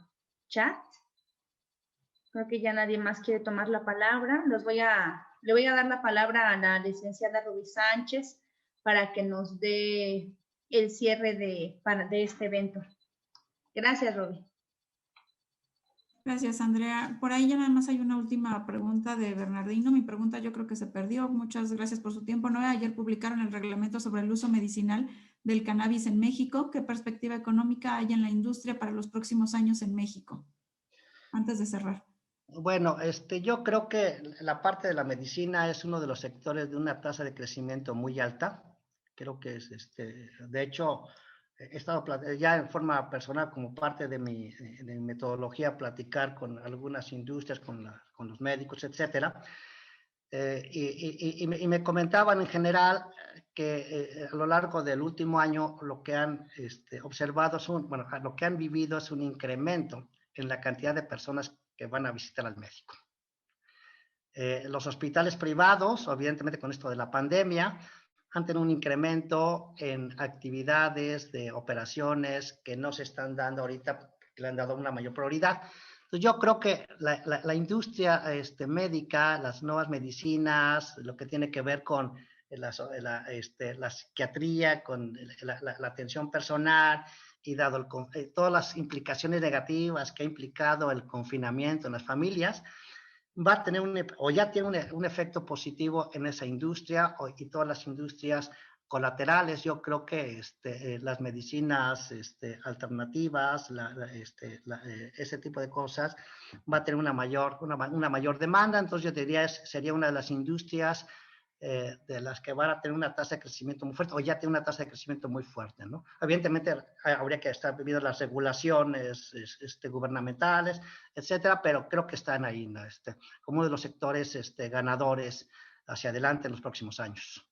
chat. Creo que ya nadie más quiere tomar la palabra. Le voy a dar la palabra a la licenciada Rubí Sánchez para que nos dé el cierre de este evento. Gracias, Rubí. Gracias, Andrea. Por ahí ya nada más hay una última pregunta de Bernardino. Mi pregunta yo creo que se perdió. Muchas gracias por su tiempo. Noé, ayer publicaron el reglamento sobre el uso medicinal del cannabis en México. ¿Qué perspectiva económica hay en la industria para los próximos años en México? Antes de cerrar. Bueno, yo creo que la parte de la medicina es uno de los sectores de una tasa de crecimiento muy alta. Creo que es, de hecho, he estado ya en forma personal como parte de mi metodología platicar con algunas industrias, con los médicos, etcétera. Y me comentaban en general que a lo largo del último año lo que han observado lo que han vivido es un incremento en la cantidad de personas que van a visitar al médico. Los hospitales privados, evidentemente con esto de la pandemia, han tenido un incremento en actividades de operaciones que no se están dando ahorita, que le han dado una mayor prioridad. Entonces yo creo que la industria médica, las nuevas medicinas, lo que tiene que ver con la psiquiatría, con la atención personal, y dado todas las implicaciones negativas que ha implicado el confinamiento en las familias, va a tener ya tiene un efecto positivo en esa industria y todas las industrias colaterales. Yo creo que las medicinas alternativas, ese tipo de cosas, va a tener una mayor demanda. Entonces yo diría sería una de las industrias de las que van a tener una tasa de crecimiento muy fuerte, o ya tiene una tasa de crecimiento muy fuerte, ¿no? Evidentemente habría que estar viendo las regulaciones gubernamentales, etcétera, pero creo que están ahí, ¿no? Como uno de los sectores ganadores hacia adelante en los próximos años.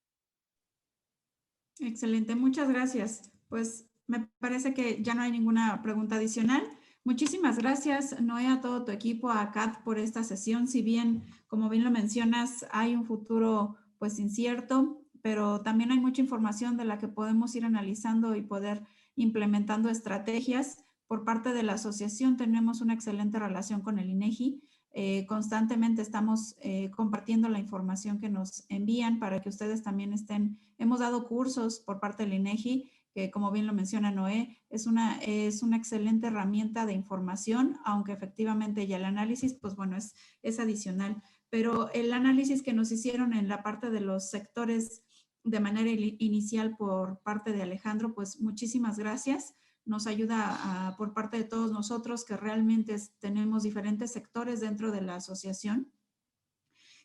Excelente, muchas gracias. Pues me parece que ya no hay ninguna pregunta adicional. Muchísimas gracias, Noé, a todo tu equipo, a Kat por esta sesión. Si bien, como bien lo mencionas, hay un futuro pues incierto, pero también hay mucha información de la que podemos ir analizando y poder implementando estrategias. Por parte de la asociación tenemos una excelente relación con el INEGI. Constantemente estamos compartiendo la información que nos envían para que ustedes también estén. Hemos dado cursos por parte del INEGI, que como bien lo menciona Noé, es una excelente herramienta de información, aunque efectivamente ya el análisis, pues bueno, es adicional. Pero el análisis que nos hicieron en la parte de los sectores de manera inicial por parte de Alejandro, pues muchísimas gracias. Nos ayuda por parte de todos nosotros que realmente tenemos diferentes sectores dentro de la asociación.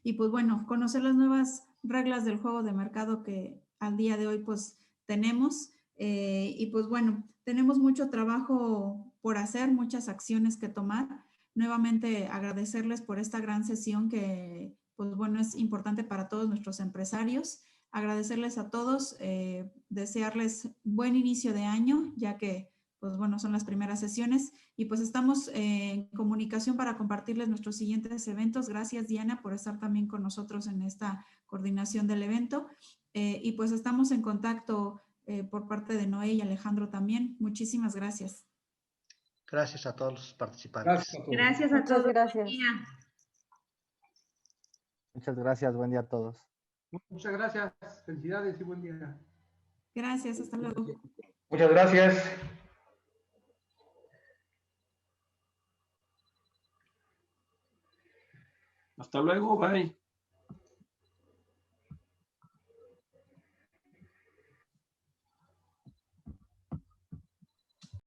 Y pues bueno, conocer las nuevas reglas del juego de mercado que al día de hoy pues tenemos. Y pues bueno, tenemos mucho trabajo por hacer, muchas acciones que tomar. Nuevamente agradecerles por esta gran sesión que pues bueno es importante para todos nuestros empresarios. Agradecerles a todos, desearles buen inicio de año, ya que pues bueno, son las primeras sesiones y pues estamos en comunicación para compartirles nuestros siguientes eventos. Gracias, Diana, por estar también con nosotros en esta coordinación del evento. Y pues estamos en contacto por parte de Noé y Alejandro también. Muchísimas gracias. Gracias a todos los participantes. Gracias a todos. Gracias a Muchas todos. Buen gracias. día. Muchas gracias, buen día a todos. Muchas gracias, felicidades y buen día. Gracias, hasta luego. Muchas gracias. Hasta luego, bye.